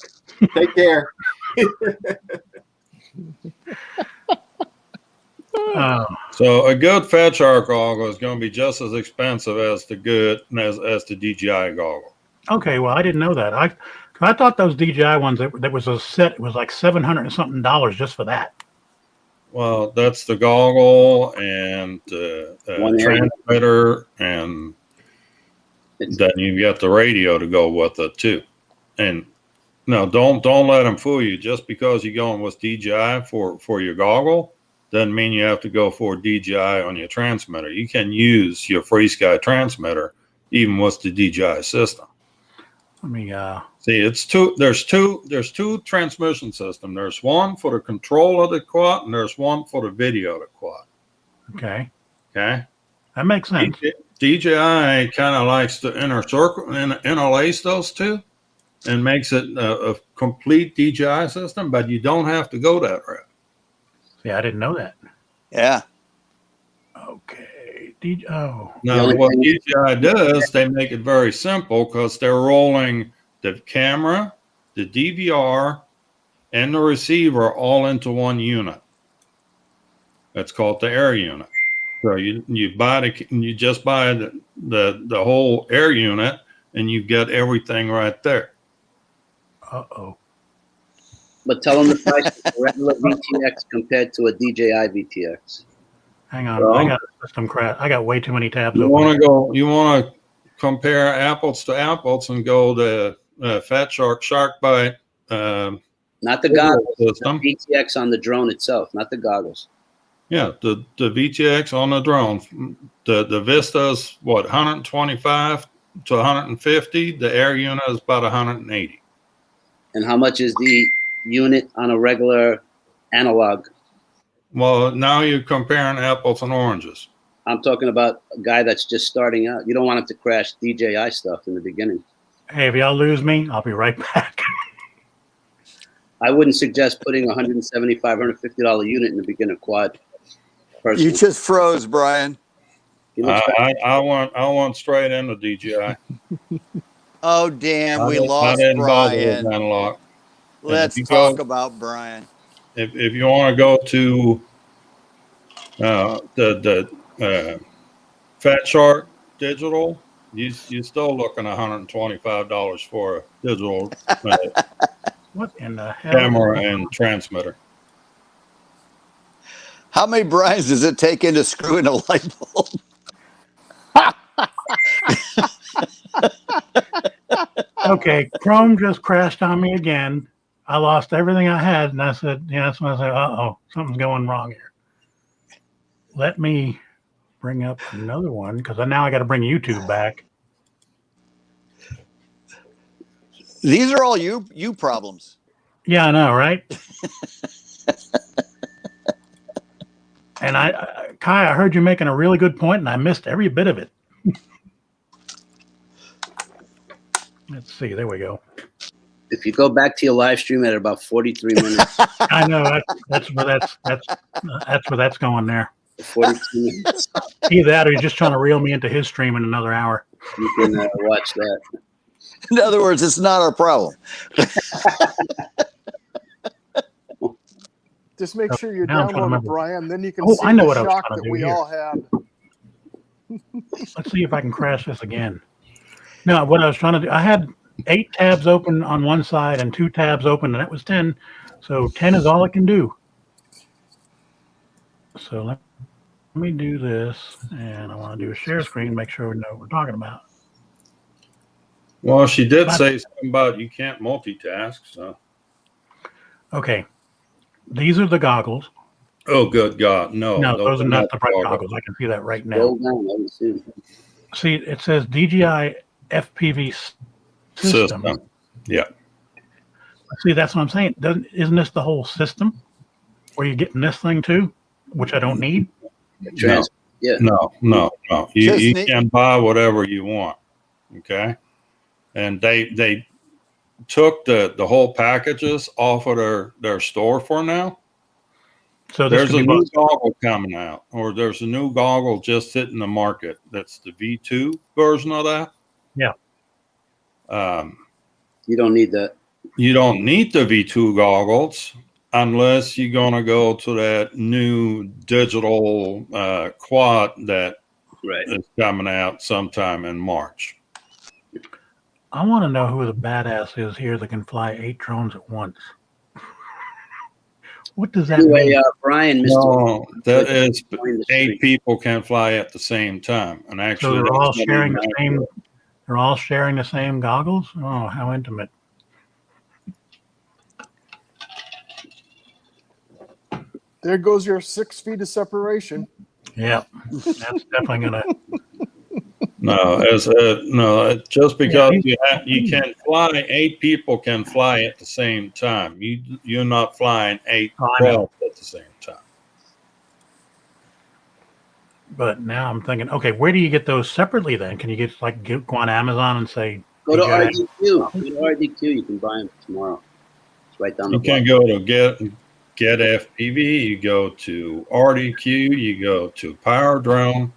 Take care. So a good Fat Shark goggle is going to be just as expensive as the the DJI goggle. Okay, well, I didn't know that. I thought those DJI ones that was a set. It was like $700 and something just for that. Well, that's the goggle and One area. transmitter, and then you got the radio to go with it too. And no, don't let them fool you. Just because you're going with DJI for your goggle doesn't mean you have to go for DJI on your transmitter. You can use your FreeSky transmitter even with the DJI system. Let me See, it's two. There's two transmission systems. There's one for the control of the quad, and there's one for the video of the quad. okay. Okay. That makes sense. DJI kind of likes to interlace those two, and makes it a complete DJI system. But you don't have to go that route. See, I didn't know that. Yeah. Okay. Now, The only what thing- DJI does, they make it very simple because they're rolling the camera, the DVR, and the receiver all into one unit. That's called the air unit. So you just buy the whole air unit, and you get everything right there. Uh-oh. But tell them the price of a regular VTX compared to a DJI VTX. Hang on. Well, I got a system crash. I got way too many tabs You open. want to compare apples to apples and go to Fat Shark Bite. Not the goggles. System. The VTX on the drone itself, not the goggles. Yeah, the VTX on the drone. The Vista is what, 125 to 150. The air unit is about 180. And how much is the unit on a regular analog? Well, now you're comparing apples and oranges. I'm talking about a guy that's just starting out. You don't want him to crash DJI stuff in the beginning. Hey, if y'all lose me, I'll be right back. I wouldn't suggest putting a $175, $150 unit in the beginner quad. Personally. You just froze, Brian. He looks bad. I want straight into DJI. Oh, damn. We I lost didn't bother with Brian. analog. Let's If you talk go- about Brian. If you want to go to the Fat Shark digital, you're still looking $125 for a digital What in the hell? camera and transmitter. How many Brians does it take in to screw in a light bulb? Okay, Chrome just crashed on me again. I lost everything I had, and I said, yeah, that's when I said, uh-oh, something's going wrong here. Let me bring up another one, because now I got to bring YouTube back. These are all you problems. Yeah, I know, right? And Kai, I heard you making a really good point, and I missed every bit of it. Let's see. There we go. If you go back to your live stream at about 43 minutes, I know that's where that's going there. 42 minutes, Either that, or he's just trying to reel me into his stream in another hour. you can watch that. In other words, it's not our problem. Just make sure you Now I'm trying to download it, remember. Brian. Then you can Oh, see I know the what I was shock trying to that do we here. all had. Let's see if I can crash this again. No, what I was trying to do, I had 8 tabs open on one side and 2 tabs open, and that was 10. So 10 is all it can do. So let me do this, and I want to do a share screen, make sure we know what we're talking about. Well, she did say something about you can't multitask. So, Okay, these are the goggles. oh, good God, no, No, those are not the right goggles. goggles. I can see that right now. Scroll down, let me see. See, it says DJI FPV system. Yeah. See, that's what I'm saying. Isn't this the whole system? Where you're getting this thing too, which I don't need? No, Yeah. no. You Just need- can buy whatever you want. Okay. And they took the whole packages off of their store for now. So this There's could a be new both. goggle coming out, or there's a new goggle just hitting the market. That's the V2 version of that. Yeah. You don't need that. You don't need the V2 goggles unless you're going to go to that new digital quad that Right. is coming out sometime in March. I want to know who the badass is here that can fly 8 drones at once. What does that Anyway, mean? Brian, Mr. No, that is Join the 8 stream. people can fly at the same time, and So actually, they're that's all not sharing even the accurate. same. They're all sharing the same goggles. Oh, how intimate! There goes your 6 feet of separation. Yeah, that's definitely gonna. No, just because Yeah, you can fly 8 people can fly at the same time. You're not flying 8 Oh, I know. 12 at the same time. But now I'm thinking, okay, where do you get those separately? Then can you go on Amazon and say Go to DJI? RDQ. Go to RDQ. You can buy them tomorrow. It's right down the You can block. go to get FPV. You go to RDQ. You go to Power Drone.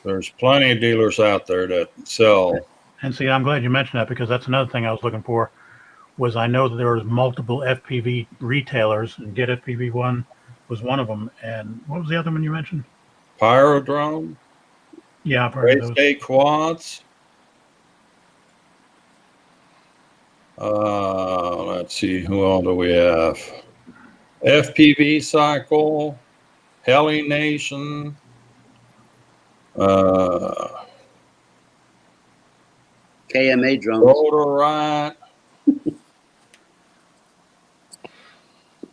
There's plenty of dealers out there that sell. And see, I'm glad you mentioned that, because that's another thing I was looking for. Was I know that there was multiple FPV retailers, and Get FPV one was one of them. And what was the other one you mentioned? Pyro Drone, Yeah, I've heard of those. State Quads. Let's see, who all do we have? FPV Cycle, Heli Nation, KMA drones. Rotor Right,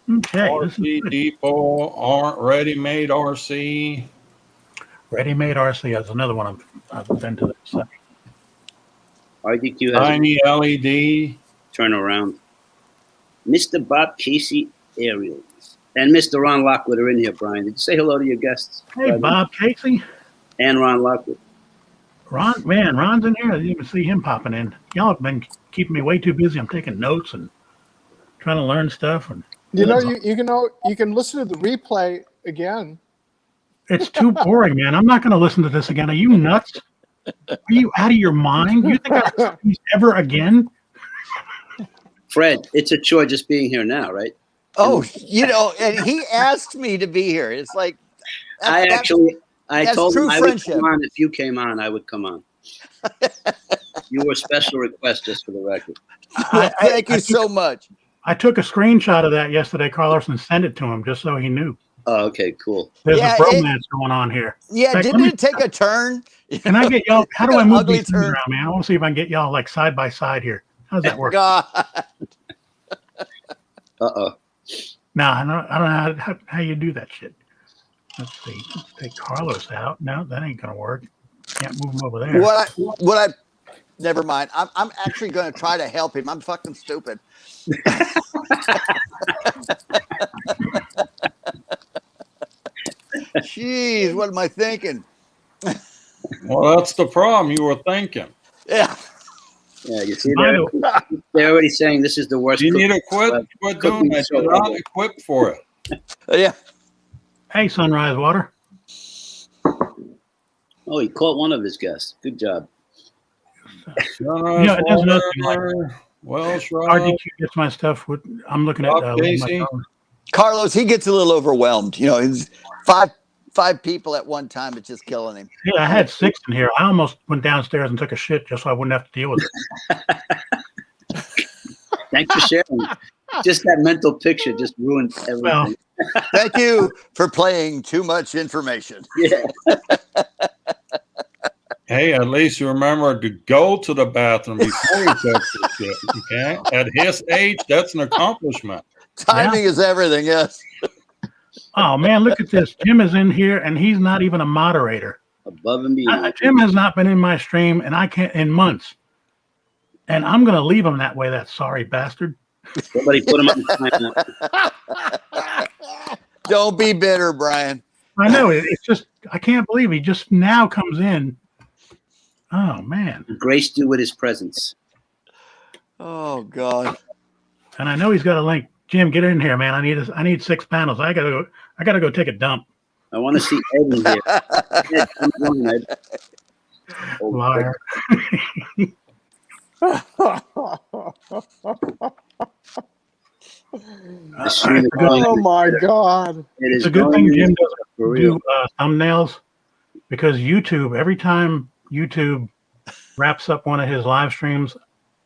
Okay, this is RC good. Depot, Ready Made RC. Ready-made RC. That's another one I've been to that site. RDQ has Tiny LED. a turnaround. Mr. Bob Casey Aerials. And Mr. Ron Lockwood are in here, Brian. Did you say hello to your guests? Hey, Bob Casey. And Ron Lockwood. Ron's in here. I didn't even see him popping in. Y'all have been keeping me way too busy. I'm taking notes and trying to learn stuff. And You know, you can listen to the replay again. it's too boring, man. I'm not going to listen to this again. Are you nuts? Are you out of your mind? You think I'll listen to these ever again? Fred, it's a chore just being here now, right? Oh, and he asked me to be here. It's like I that's told true him I friendship. would come on. If you came on, I would come on. You were a special request, just for the record. Thank you so much. I took a screenshot of that yesterday, Carlos, and sent it to him just so he knew. Oh, okay, cool. There's Yeah, a bromance going on here. Yeah, Like, didn't let me- it take a turn? Can I get y'all? How do I An move ugly these things turn. around, man? I want to see if I can get y'all like side by side here. How's that work? God. Uh-oh. Now I don't know how you do that shit. Let's see. Let's take Carlos out. No, that ain't gonna work. Can't move him over there. What I never mind. I'm actually going to try to help him. I'm fucking stupid. Jeez, what am I thinking? Well, that's the problem. You were thinking. Yeah. Yeah, you see, they're already saying this is the worst. You need to quit doing that. You're not equipped for it. Yeah. Hey, Sunrise Water. Oh, he caught one of his guests. Good job. Yeah, there's nothing like Well, RDQ gets my stuff. I'm looking at my phone. Carlos, he gets a little overwhelmed. You know, he's five people at one time. It's just killing him. Yeah, I had 6 in here. I almost went downstairs and took a shit just so I wouldn't have to deal with it. Thanks for sharing. Just that mental picture just ruined everything. Well, Thank you for playing too much information. Yeah. Hey, at least you remember to go to the bathroom before you touch the shit. Okay, at his age, that's an accomplishment. Timing is everything. Yes. oh man, look at this. Jim is in here and he's not even a moderator. Above and beyond. Jim has not been in my stream and I can't in months. And I'm gonna leave him that way, that sorry bastard. Somebody put him up in timeout. Don't be bitter, Brian. I know it's just I can't believe he just now comes in. Oh man. Graced you with his presence. Oh God. And I know he's got a link. Jim, get in here, man. I need 6 panels. I gotta go take a dump. I want to see Ed in here. Ed, come on, Ed. Oh, Liar. the stream is going. Oh my God. It is It's a good thing going Jim for doesn't real. do thumbnails because YouTube, every time YouTube wraps up one of his live streams,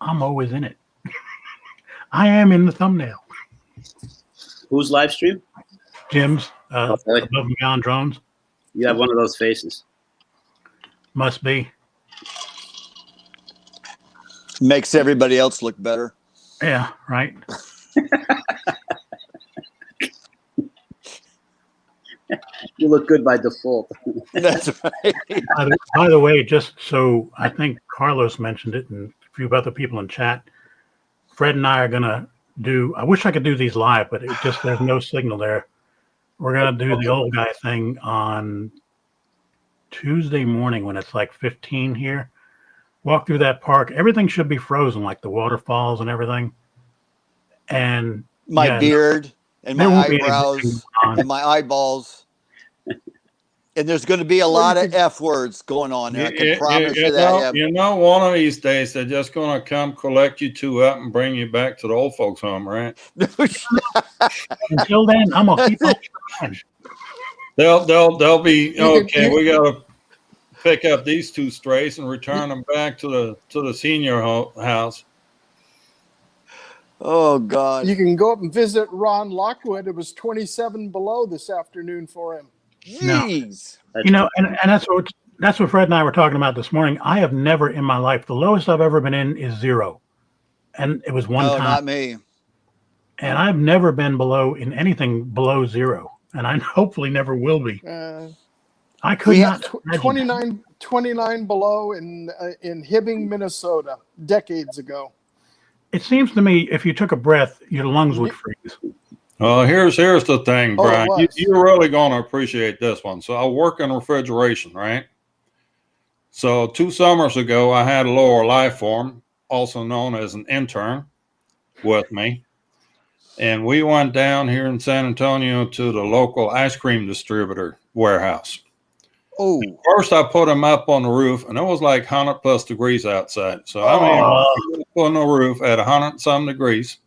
I'm always in it. I am in the thumbnail. Whose live stream? Jim's Okay. Above and Beyond Drones. You have one of those faces. Must be. Makes everybody else look better. Yeah, right. You look good by default. That's right. By the way, just so I think Carlos mentioned it and a few other people in chat, Fred and I are going to do, I wish I could do these live, but it just, there's no signal there. We're going to do the old guy thing on Tuesday morning when it's like 15 here. Walk through that park. Everything should be frozen, like the waterfalls and everything. And My beard and my there won't be eyebrows anything on. and my eyeballs. And there's going to be a lot of F words going on there. I can promise you that. You know, one of these days they're just going to come collect you two up and bring you back to the old folks' home, right? Until then, I'm gonna keep on trying. They'll be okay. We got to pick up these 2 strays and return them back to the senior house. Oh God. You can go up and visit Ron Lockwood. It was 27 below this afternoon for him. Jeez. You know, and that's what Fred and I were talking about this morning. I have never in my life, the lowest I've ever been in is 0, and it was one No, time. not me. And I've never been below in anything below 0, and I hopefully never will be. I could We not. have imagine 29 below in Hibbing, Minnesota, decades ago. It seems to me if you took a breath, your lungs would freeze. Well, here's the thing, Oh, it Brian. was. You're really going to appreciate this one. So I work in refrigeration, right? So 2 summers ago, I had a lower life form, also known as an intern, with me. And we went down here in San Antonio to the local ice cream distributor warehouse. Oh, First, I put him up on the roof, and it was like 100+ degrees outside. So I mean, put on the roof at 100-some degrees.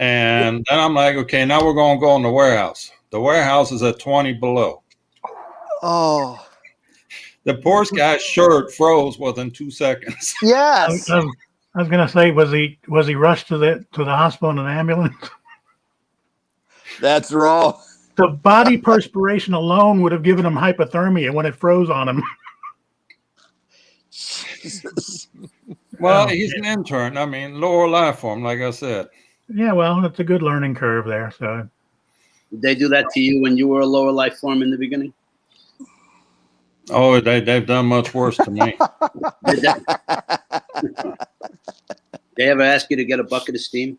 And then I'm like, okay, now we're going to go in the warehouse. The warehouse is at 20 below. oh, The poor guy's shirt froze within 2 seconds. yes. I was gonna say, was he rushed to the hospital in an ambulance? That's wrong. The body perspiration alone would have given him hypothermia when it froze on him. Jesus. Well, he's an intern. I mean, lower life form, like I said. Yeah, well, it's a good learning curve there. So Did they do that to you when you were a lower life form in the beginning? Oh, they've done much worse to me. They ever ask you to get a bucket of steam?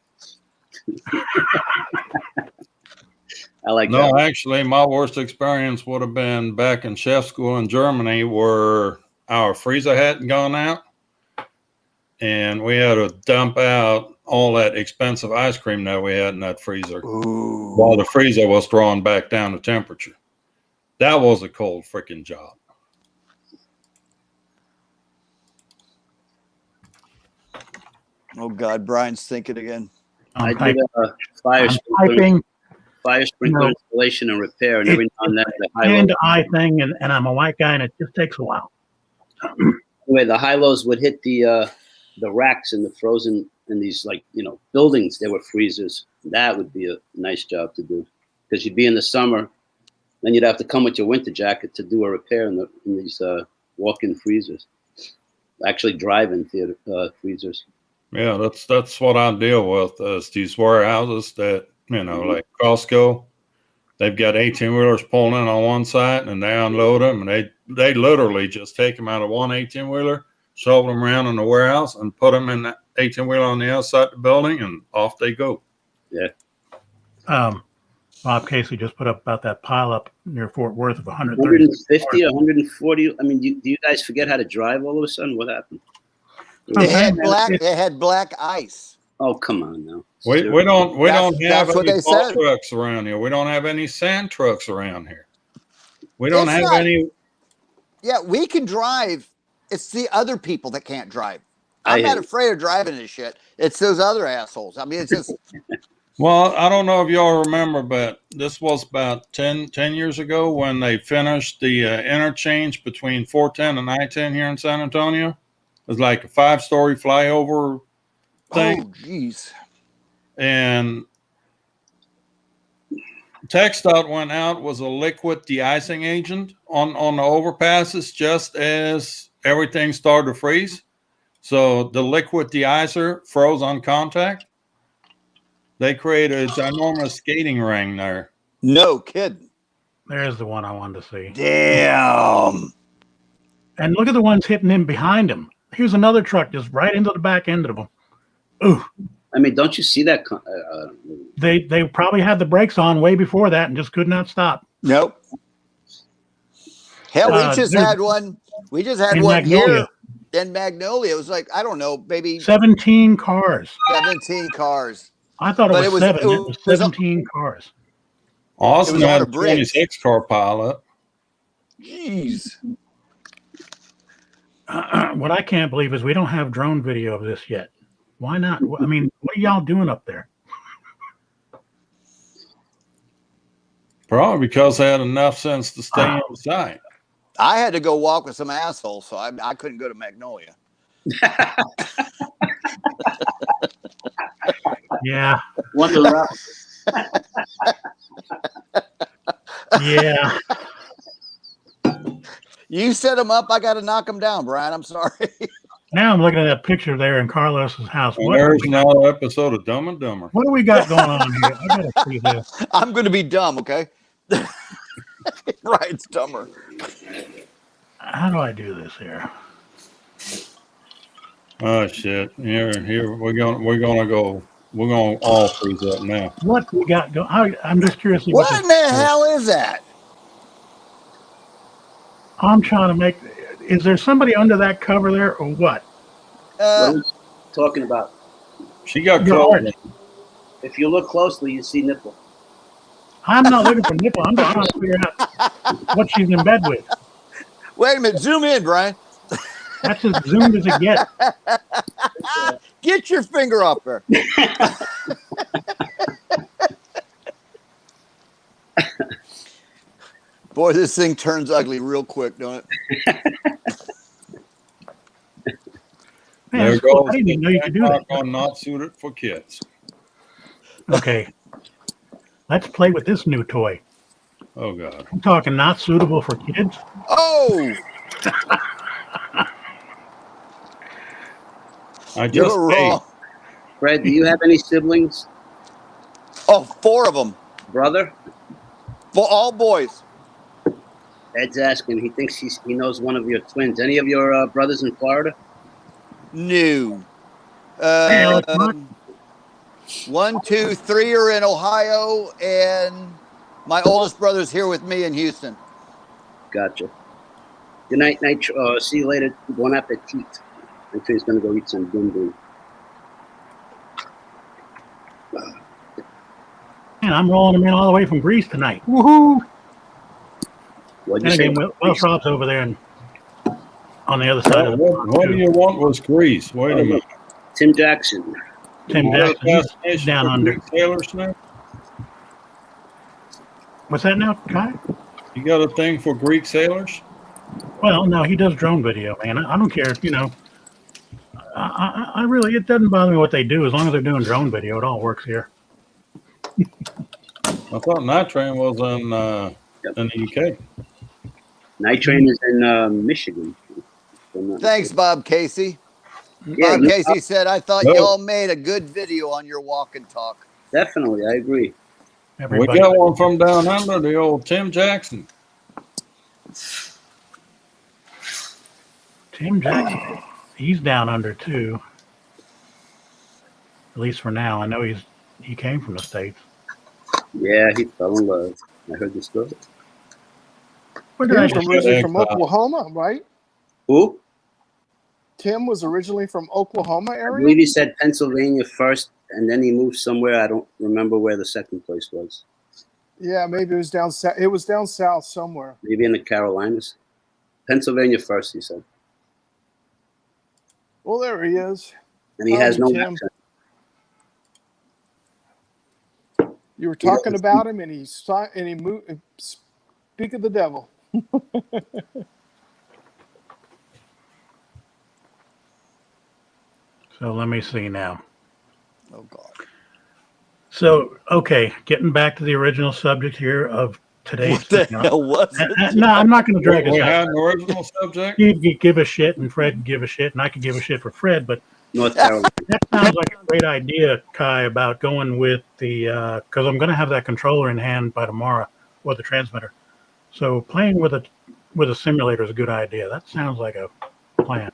I like No, that. actually, my worst experience would have been back in chef school in Germany, where our freezer hadn't gone out, and we had to dump out all that expensive ice cream that we had in that freezer while the freezer was drawn back down to temperature. That was a cold freaking job. Oh God, Brian's thinking again. I I'm did a fire sprinkler No. installation and repair, and every now and then the high hand lows, to eye thing, and I'm a white guy, and it just takes a while. anyway, the high lows would hit the racks in the frozen in these buildings. There were freezers. That would be a nice job to do, because you'd be in the summer, then you'd have to come with your winter jacket to do a repair in these walk-in freezers, actually drive-in freezers. Yeah, that's what I deal with. Is these warehouses that like Costco, they've got 18-wheelers pulling in on one side, and they unload them, and they literally just take them out of one 18-wheeler, shovel them around in the warehouse, and put them in that 18-wheeler on the outside of the building, and off they go. Yeah. Bob Casey just put up about that pile up near Fort Worth of 130. 150, 140. I mean, do you guys forget how to drive all of a sudden? What happened? They had black ice. Oh, come on now. We don't have That's what any they ball said. trucks around here. We don't have any sand trucks around here. We don't have any. Yeah, we can drive. It's the other people that can't drive. I'm not afraid of driving this shit. It's those other assholes. I mean, it's just. Well, I don't know if y'all remember, but this was about 10 years ago when they finished the interchange between 410 and I-10 here in San Antonio. It was like a 5-story flyover thing. Oh, geez. And TxDOT went out was a liquid de-icing agent on the overpasses just as everything started to freeze. So the liquid de-icer froze on contact. They created a ginormous skating ring there. No kidding. There's the one I wanted to see. Damn. And look at the ones hitting him behind him. Here's another truck just right into the back end of them. Ooh. I mean, don't you see that? They probably had the brakes on way before that and just could not stop. Nope. Hell, we just had one. We just had one here in Magnolia. It was like, I don't know, maybe 17 cars. 17 cars. I thought it was 7. It was 17 cars. Austin had a 26-car pilot. Jeez. What I can't believe is we don't have drone video of this yet. Why not? I mean, what are y'all doing up there? Probably because they had enough sense to stay on the site. I had to go walk with some assholes, so I couldn't go to Magnolia. Yeah. Yeah. You set them up. I got to knock them down, Brian. I'm sorry. Now I'm looking at that picture there in Carlos's house. Well, there's another episode of Dumb and Dumber. What do we got going on here? I gotta see this. I'm going to be dumb, okay? Right, it's dumber. How do I do this here? Oh shit! Here we're gonna all freeze up now. What we got going? I'm just curious. What in the hell is that? I'm trying to make. Is there somebody under that cover there, or what? What are you talking about? She got close. If you look closely, you see nipple. I'm not looking for nipple. I'm just trying to figure out what she's in bed with. Wait a minute. Zoom in, Brian. That's as zoomed as it gets. Get your finger up there. Boy, this thing turns ugly real quick, don't it? Man, There cool. goes. I didn't even know you could do that. I'm not suited for kids. Okay. Let's play with this new toy. Oh God. I'm talking not suitable for kids. Oh! I You're just wrong. Fred, do you have any siblings? Oh, 4 of them. Brother? For all boys. Ed's asking. He thinks he knows one of your twins. Any of your brothers in Florida? No. Yeah, it's not- 1, 2, 3 are in Ohio, and my oldest brother's here with me in Houston. Gotcha. Good night, Nitro. See you later. Bon appetit. I'm sure he's going to go eat some bimbo. Man, I'm rolling them in all the way from Greece tonight. Woohoo! What'd And you say? again, Welsh Rob's over there and on the other side of the What pond, do too. you want was Greece? Wait a minute. Tim Jackson. Tim You got a Jackson, he's fascination down for under. Greek sailors now? What's that now, Kai? You got a thing for Greek sailors? Well, no, he does drone video, man. I don't care if, I really, it doesn't bother me what they do. As long as they're doing drone video, it all works here. I thought Night Train was in the UK. Night Train is in Michigan. Thanks, Bob Casey. Yeah, Bob Casey said, I thought No. y'all made a good video on your walk and talk. definitely. I agree. We got one from down under, the old Tim Jackson. Tim Jackson, he's down under too. At least for now. I know he came from the States. Yeah, he fell in love. I heard the story. Where did I Tim's just, originally from Oklahoma, right? Who? Tim was originally from Oklahoma I area. believe he said Pennsylvania first, and then he moved somewhere. I don't remember where the second place was. Yeah, maybe it was down south. It was down south somewhere. Maybe in the Carolinas. Pennsylvania first, he said. Well, there he is. And he has no Tim. accent. You were talking about him, and he moved. Speak of the devil. so let me see now. Oh, God. So, okay, getting back to the original subject here of today's. What the hell was it? No, I'm not going to drag We this had out. an original subject. You could give a shit, and Fred could give a shit, and I could give a shit for Fred, but North Carolina. that sounds like a great idea, Kai, about going with the, because I'm going to have that controller in hand by tomorrow, or the transmitter. So playing with a simulator is a good idea. That sounds like a plan.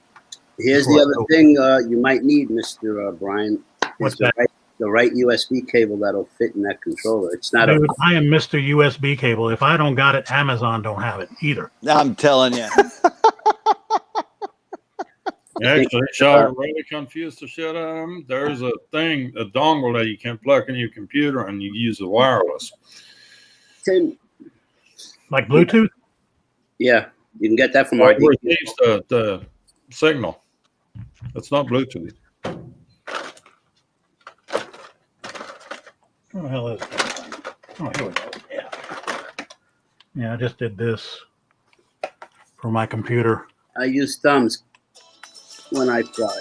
Here's the other thing you might need, Mr. Brian. What's is the that? the right USB cable that'll fit in that controller. It's not Dude, I am Mr. USB cable. If I don't got it, Amazon don't have it either. I'm telling you. Actually, y'all really confused the shit out of them. There's a thing, a dongle that you can plug in your computer and you use the wireless. Tim, Like Bluetooth? yeah, you can get that from It RD. receives the signal. It's not Bluetooth. What the hell is that? Oh, here we go. Yeah. Yeah, I just did this for my computer. I use thumbs when I fly.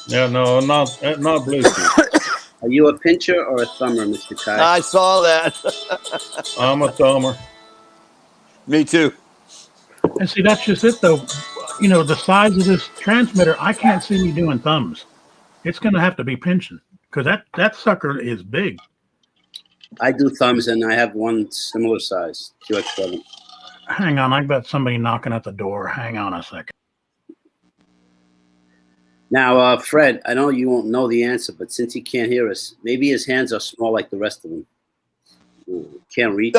Yeah, no, not Bluetooth. Are you a pincher or a thumber, Mr. Kai? I saw that. I'm a thumber. Me too. And see, that's just it, though. You know, the size of this transmitter, I can't see me doing thumbs. It's going to have to be pinching because that sucker is big. I do thumbs, and I have one similar size, QX7. Hang on, I got somebody knocking at the door. Hang on a second. Now, Fred, I know you won't know the answer, but since he can't hear us, maybe his hands are small like the rest of them. Can't reach.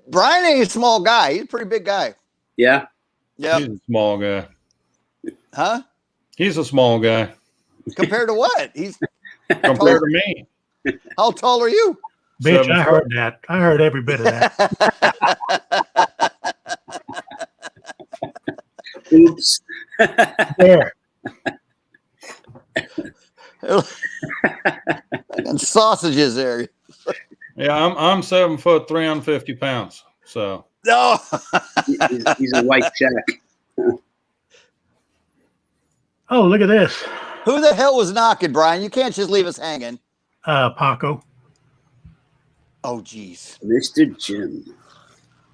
Brian ain't a small guy. He's a pretty big guy. Yeah? Yeah. He's a small guy. Huh? He's a small guy Compared to what? He's compared to me. how tall are you? Bitch, 7 I foot. heard that. I heard every bit of that. Oops. There. And sausages there. Yeah, I'm 7 foot, 350 pounds. So No. He's a white jack. Oh, look at this. Who the hell was knocking, Brian? You can't just leave us hanging. Paco. Oh, geez. Mr. Jim.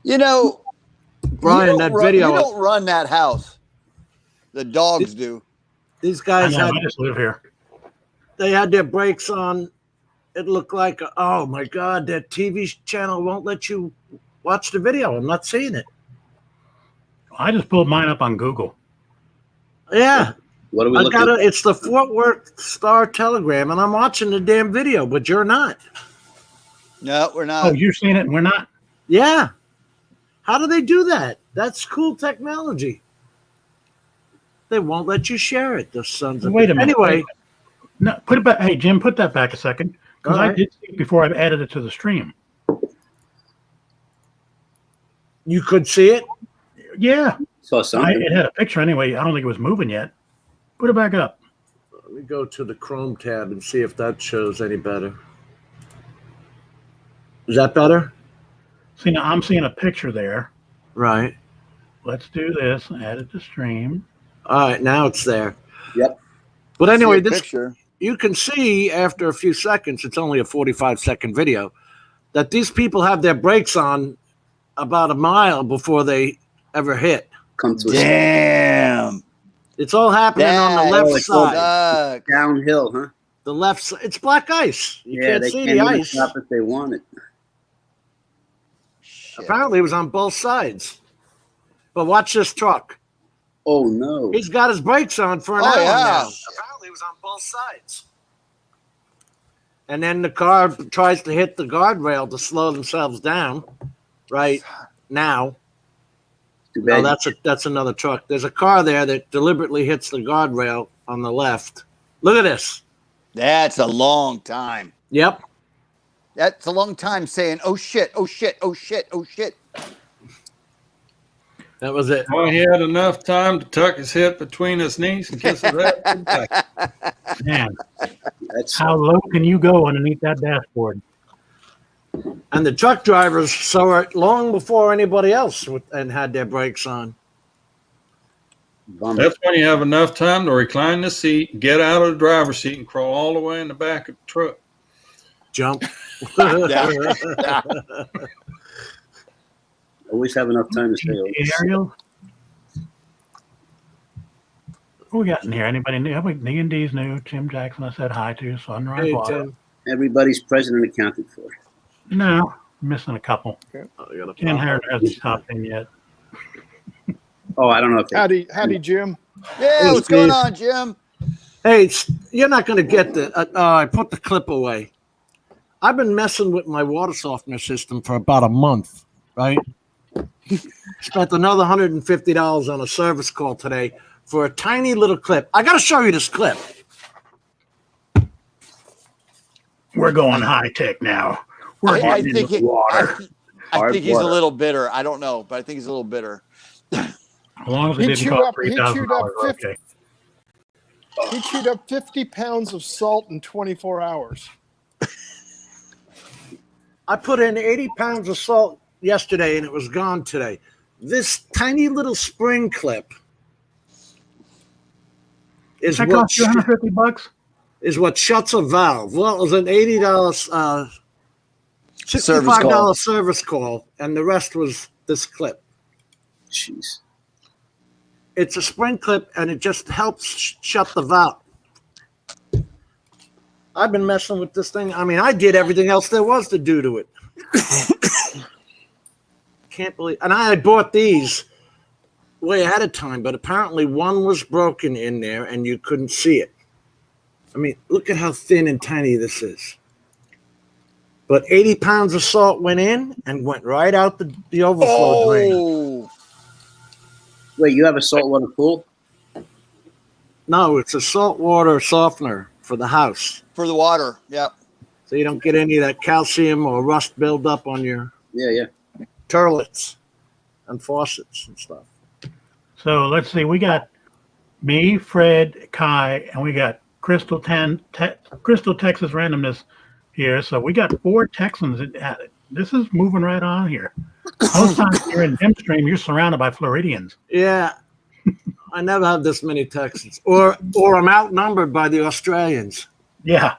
You know, Brian, that you video, don't run that house. The dogs do. these I guys know, had, I just live here. they had their brakes on it looked like, oh my God, that TV channel won't let you watch the video. I'm not seeing it. I just pulled mine up on Google. Yeah. What are we I looking got at? it. It's the Fort Worth Star Telegram, and I'm watching the damn video, but you're not. No, we're Oh, not. you're seeing it and we're not? Yeah. How do they do that? That's cool technology. They won't let you share it, the sons of Wait a minute. Anyway, No, put it back. Hey, Jim, put that back a second. Because All I right. did see it before I added it to the stream. you could see it. Yeah. Saw something. It had a picture anyway. I don't think it was moving yet. Put it back up. Let me go to the Chrome tab and see if that shows any better. Is that better? See, now I'm seeing a picture there. Right. Let's do this. Add it to stream. All right, now it's there. Yep. But anyway, See a this picture. you can see after a few seconds, it's only a 45-second video, that these people have their brakes on about a mile before they ever hit. Come to a Damn. It's all happening on the left That- side. Sucks. downhill, huh? The left side. It's black ice. You Yeah, can't they see can't the even ice. stop if they want it. Shit. Apparently, it was on both sides. But watch this truck. Oh no! He's got his brakes on for an Oh, hour yeah. now. Apparently, it was on both sides. And then the car tries to hit the guardrail to slow themselves down. Right now. Too No, bad. that's another truck. There's a car there that deliberately hits the guardrail on the left. Look at this. That's a long time. Yep. That's a long time saying, oh shit, oh shit, oh shit, oh shit. That was it. Well, he had enough time to tuck his head between his knees and kiss his head goodbye. Man, That's how low can you go underneath that dashboard? And the truck drivers saw it long before anybody else and had their brakes on. bummer. That's when you have enough time to recline the seat, get out of the driver's seat, and crawl all the way in the back of the truck. Jump. Yeah. Yeah. Always have enough time to stay over. Hey, Ariel? Who we got in here? Anybody new? D&D's new. Jim Jackson I said hi to. Sunrise Hey, Water. Tim. Everybody's present and accounted for. No, missing a couple. Oh, you got a Ken pop. Harris hasn't stopped in yet. Oh, I don't know if they, Howdy, Jim. Yeah, Hey, what's going Steve. on, Jim? Hey, you're not going to get the. I put the clip away. I've been messing with my water softener system for about a month, right? Spent another $150 on a service call today for a tiny little clip. I got to show you this clip. We're going high tech now. We're I getting think into water. I think he's a water. little bitter. I don't know, but I think he's a little bitter. As long as it He didn't chewed cost up- he chewed up $3,000, 50 okay. He chewed up 50 pounds of salt in 24 hours. I put in 80 pounds of salt yesterday and it was gone today. This tiny little spring clip is That what, cost you $150? is what shuts a valve. Well, it was an $80, Service $65 call. service call, and the rest was this clip. jeez. It's a spring clip, and it just helps shut the valve. I've been messing with this thing. I mean, I did everything else there was to do to it. Can't believe. And I had bought these way ahead of time, but apparently one was broken in there, and you couldn't see it. I mean, look at how thin and tiny this is. But 80 pounds of salt went in and went right out the overflow drain. Oh, Wait, you have a saltwater pool? No, it's a saltwater softener for the house. for the water. Yep. So you don't get any of that calcium or rust buildup on your Yeah, yeah. turlets and faucets and stuff. So let's see. We got me, Fred, Kai, and we got Crystal Texas Randomness here. So we got 4 Texans at it. This is moving right on here. Most times you're in Dimstream, you're surrounded by Floridians. Yeah. I never have this many Texans. Or I'm outnumbered by the Australians. Yeah.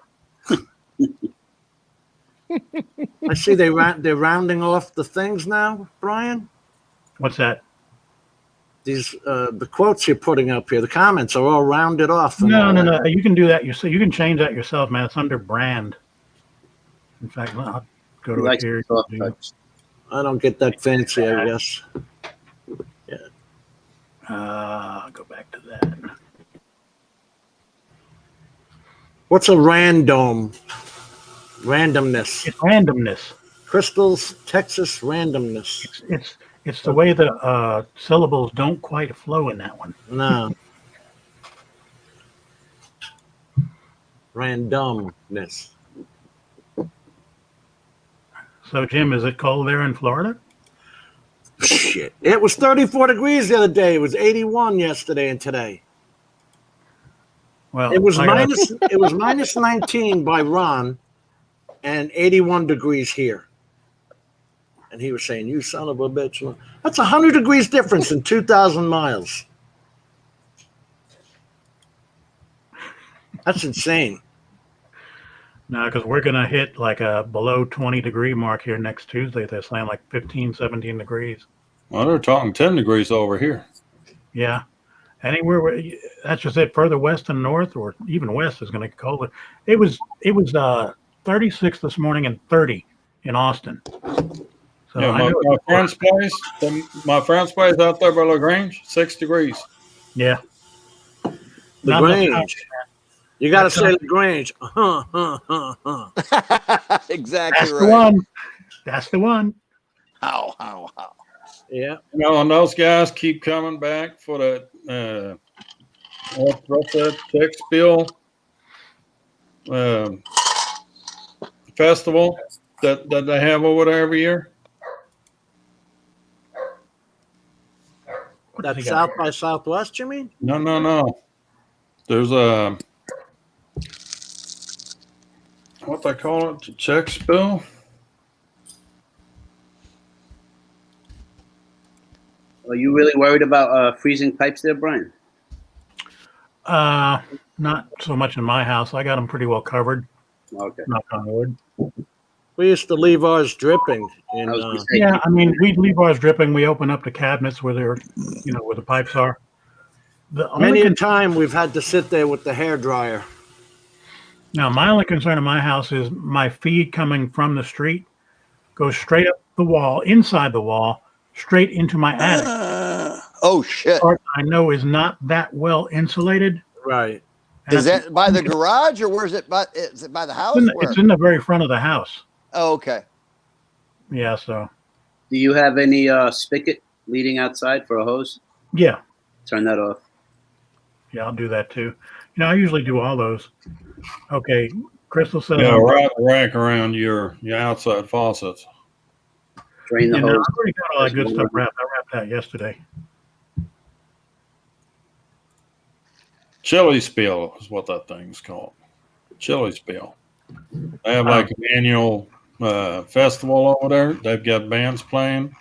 I see they're rounding off the things now, Brian. What's that? These the quotes you're putting up here, the comments are all rounded off. No. You can do that yourself. You can change that yourself, man. It's under brand. In fact, I'll go He to it likes here. soft touch. I don't get that fancy, I guess. Go back to that. What's a random? Randomness. It's randomness. Crystals, Texas randomness. It's the way the syllables don't quite flow in that one. No. Randomness. So, Jim, is it cold there in Florida? Shit. It was 34 degrees the other day. It was 81 yesterday and today. Well, It was I gotta- minus 19 by Ron and 81 degrees here. And he was saying, "You son of a bitch." That's 100 degrees difference in 2,000 miles. That's insane. No, because we're going to hit like a below 20 degree mark here next Tuesday. They're saying like 15, 17 degrees. Well, they're talking 10 degrees over here. Yeah. Anywhere where that's just it. Further west and north, or even west, is going to get colder. It was 36 this morning and 30 in Austin. So Yeah, I my know friend's place, my friend's place out there by LaGrange, 6 degrees. yeah. Not enough time. LaGrange. You got to say LaGrange. Exactly That's right. the one. That's the one. How. Yeah. You know, and those guys keep coming back for that, what's that, Textile festival that they have over there every year. What does he That's got South by Southwest, you mean? No. There's a, what they call it, check spill. Are you really worried about freezing pipes there, Brian? Not so much in my house. I got them pretty well covered. Okay. Knock on wood. We used to leave ours dripping. In, I was gonna say, Yeah, I mean, we leave ours dripping. We open up the cabinets where they're, where the pipes are. The many only a time we've had to sit there with the hair dryer. Now, my only concern in my house is my feed coming from the street goes straight up the wall, inside the wall, straight into my attic. Oh shit! Part I know is not that well insulated. Right. And Is that's- that by the garage or where is it? Is it by the house? Where? it's in the very front of the house. Oh, okay. Yeah, so do you have any spigot leading outside for a hose? yeah, Turn that off. yeah, I'll do that too. I usually do all those. Okay, Crystal says, Yeah, wrap a rack around your outside faucets. Drain the I've hose. already got all that good stuff wrapped. I wrapped that yesterday. Chili spill is what that thing's called. Chili spill. They have like an annual festival over there. They've got bands playing,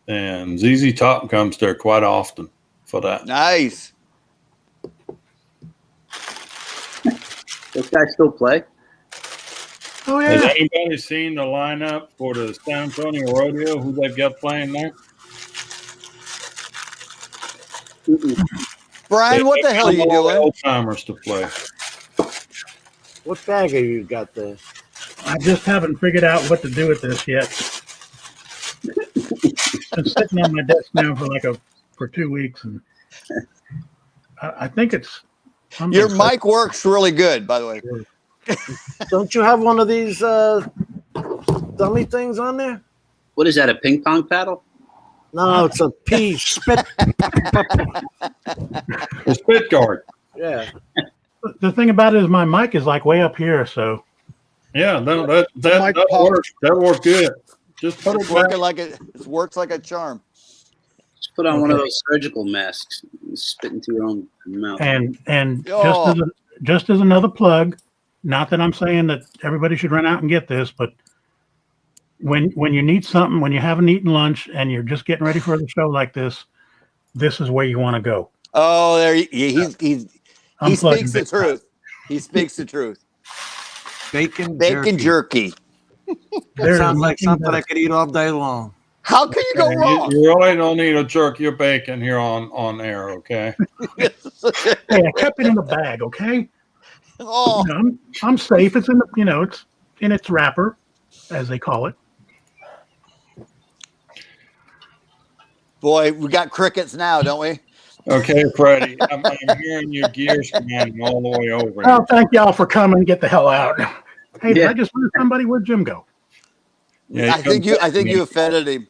and ZZ Top comes there quite often for that. Nice. Those guys still play? Oh Has yeah, anybody seen the lineup for the San Antonio Rodeo? Who they've got playing there? Brian, what the hell are you doing? Old timers to play. What bag have you got there? I just haven't figured out what to do with this yet. It's been sitting on my desk now for 2 weeks, and I think it's something. Your mic works really good, by the way. Don't you have one of these dummy things on there? What is that? A ping pong paddle? No, it's a pea spit. The spit guard. Yeah. The thing about it is my mic is like way up here, so Yeah, no, mic that pop. works. That worked good. Just put It's it working back. like it works like a charm. Just put on one of those surgical masks. And spit into your own mouth. and Oh. just as another plug, not that I'm saying that everybody should run out and get this, but when you need something, when you haven't eaten lunch and you're just getting ready for the show like this is where you want to go. Oh, there he I'm plugging speaks the big time. truth. He speaks the truth. Bacon Jerky. That There's sounds like nothing something better. I could eat all day long. How can you go wrong? You really don't need to jerk your bacon here on air, okay? Hey, I kept it in the bag, okay? Oh, I'm safe. It's in the it's in its wrapper. as they call it. Boy, we got crickets now, don't we? Okay, Freddie, I'm hearing your gears commanding all the way over. Well, thank y'all for coming. Get the hell out. Hey, did Yeah. I just lose somebody? Where'd Jim go? Yeah, I think you offended him.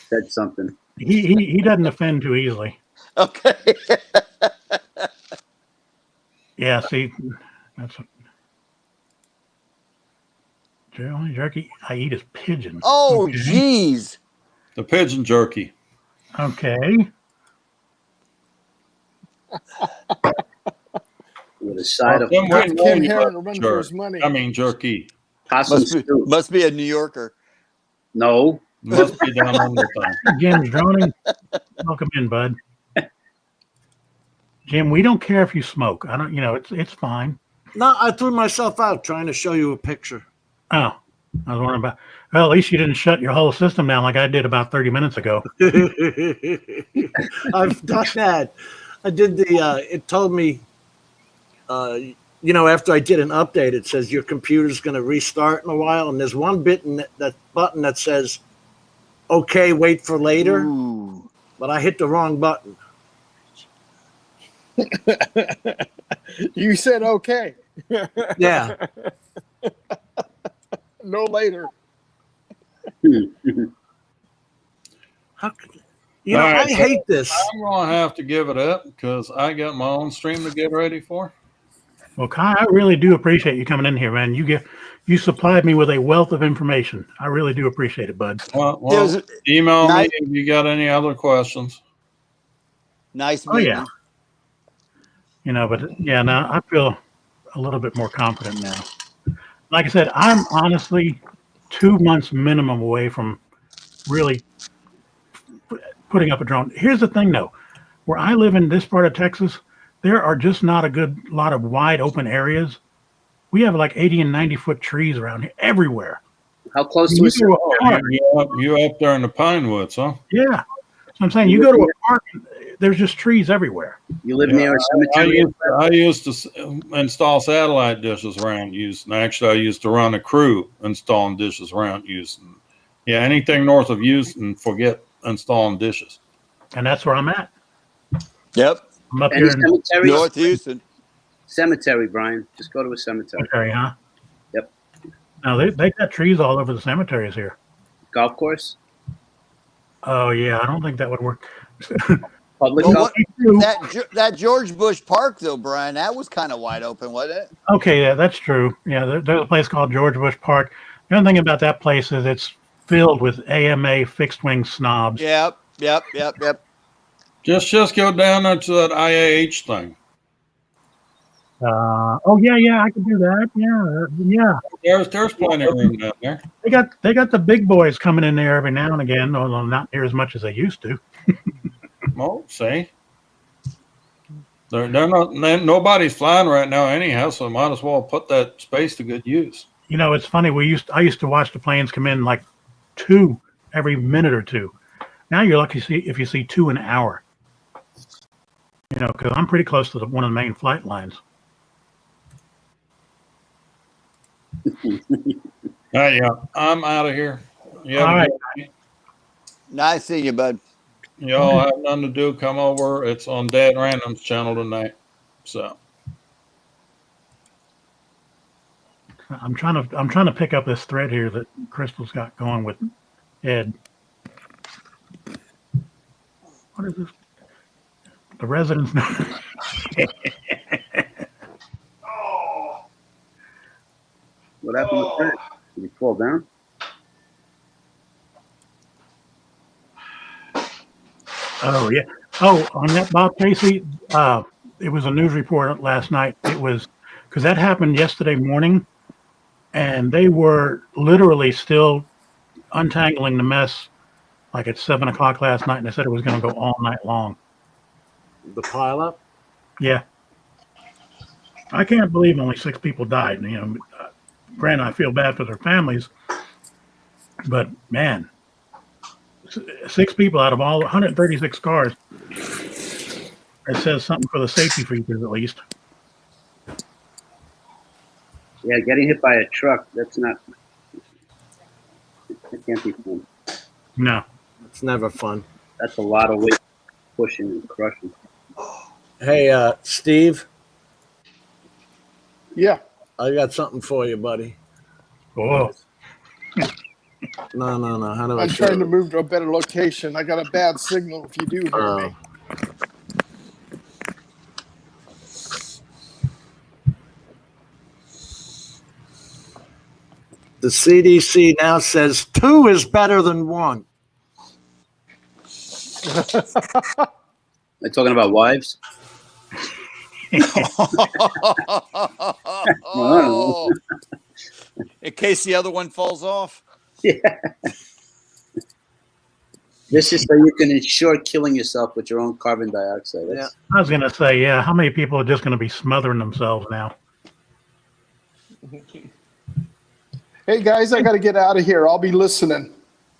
Said something. He doesn't offend too easily. Okay. Yeah, see, that's the only jerky I eat is pigeon. Oh, Okay. geez. the pigeon jerky. Okay. With a side of Them waiting Ken on you, Herron to run for jerk. his money. I mean jerky. possum stew. Must be a New Yorker. No. Must be down under time. Jim's droning. Welcome in, bud. Jim, we don't care if you smoke. I don't. It's fine. No, I threw myself out trying to show you a picture. Oh, I was wondering about. Well, at least you didn't shut your whole system down like I did about 30 minutes ago. I've done that. I did it told me, after I did an update, it says your computer's going to restart in a while. And there's one bit in that button that says, okay, wait for later. Ooh. But I hit the wrong button. You said okay. Yeah. No later. How could, All right, I hate this. I'm gonna have to give it up because I got my own stream to get ready for. Well, Kai, I really do appreciate you coming in here, man. You supplied me with a wealth of information. I really do appreciate it, bud. Well, There's- email nice- me if you got any other questions. Nice Oh, meeting yeah. But yeah, now I feel a little bit more confident now. Like I said, I'm honestly 2 months minimum away from really putting up a drone. Here's the thing, though. Where I live in this part of Texas, there are just not a good lot of wide open areas. We have like 80 and 90-foot trees around here everywhere. How close to You a go to a park, You up there in the pine woods, huh? yeah. So I'm saying you go to a park, there's just trees everywhere. You live near a I cemetery? used to install satellite dishes around Houston. Actually, I used to run a crew installing dishes around Houston. Yeah, anything north of Houston, forget installing dishes. And that's where I'm at. Yep. I'm up Any here in cemetery? North Houston. Cemetery, Brian. Just go to a cemetery. cemetery, huh? Yep. Now they got trees all over the cemeteries here. Golf course? Oh yeah, I don't think that would work. Public Well, golf? that George Bush Park, though, Brian, that was kind of wide open, wasn't it? Okay, yeah, that's true. Yeah, there's a place called George Bush Park. The other thing about that place is it's filled with AMA fixed wing snobs. Yep. Just go down there to that IAH thing. Oh yeah, I can do that. Yeah. There's plenty of room down there. They got the big boys coming in there every now and again, although not near as much as they used to. Well, see, they're not. Nobody's flying right now anyhow, so might as well put that space to good use. It's funny. I used to watch the planes come in like 2 every minute or 2. Now you're lucky if you see 2 an hour. Because I'm pretty close to one of the main flight lines. Yeah, I'm out of here. Yeah, All right. Nice seeing you, bud. Y'all have nothing to do. Come over. It's on Dad Random's channel tonight. So I'm trying to pick up this thread here that Crystal's got going with Ed. What is this? The residents. What happened with that? Did he fall down? Oh yeah. Oh, on that Bob Casey, it was a news report last night. It was because that happened yesterday morning, and they were literally still untangling the mess like at 7 o'clock last night, and they said it was going to go all night long. The pileup? Yeah. I can't believe only 6 people died. Granted, I feel bad for their families, but man, 6 people out of all 136 cars. It says something for the safety features, at least. Yeah, getting hit by a truck, that's not It can't be fun. No. It's never fun. That's a lot of weight pushing and crushing. Hey, Steve, Yeah. I got something for you, buddy. Oh, No. How do I I'm show trying to it? move to a better location. I got a bad signal if you do hear me. The CDC now says 2 is better than 1. They're talking about wives. Oh, in case the other one falls off. This is so you can ensure killing yourself with your own carbon dioxide. Yeah. I was going to say, yeah, how many people are just going to be smothering themselves now? Hey, guys, I got to get out of here. I'll be listening.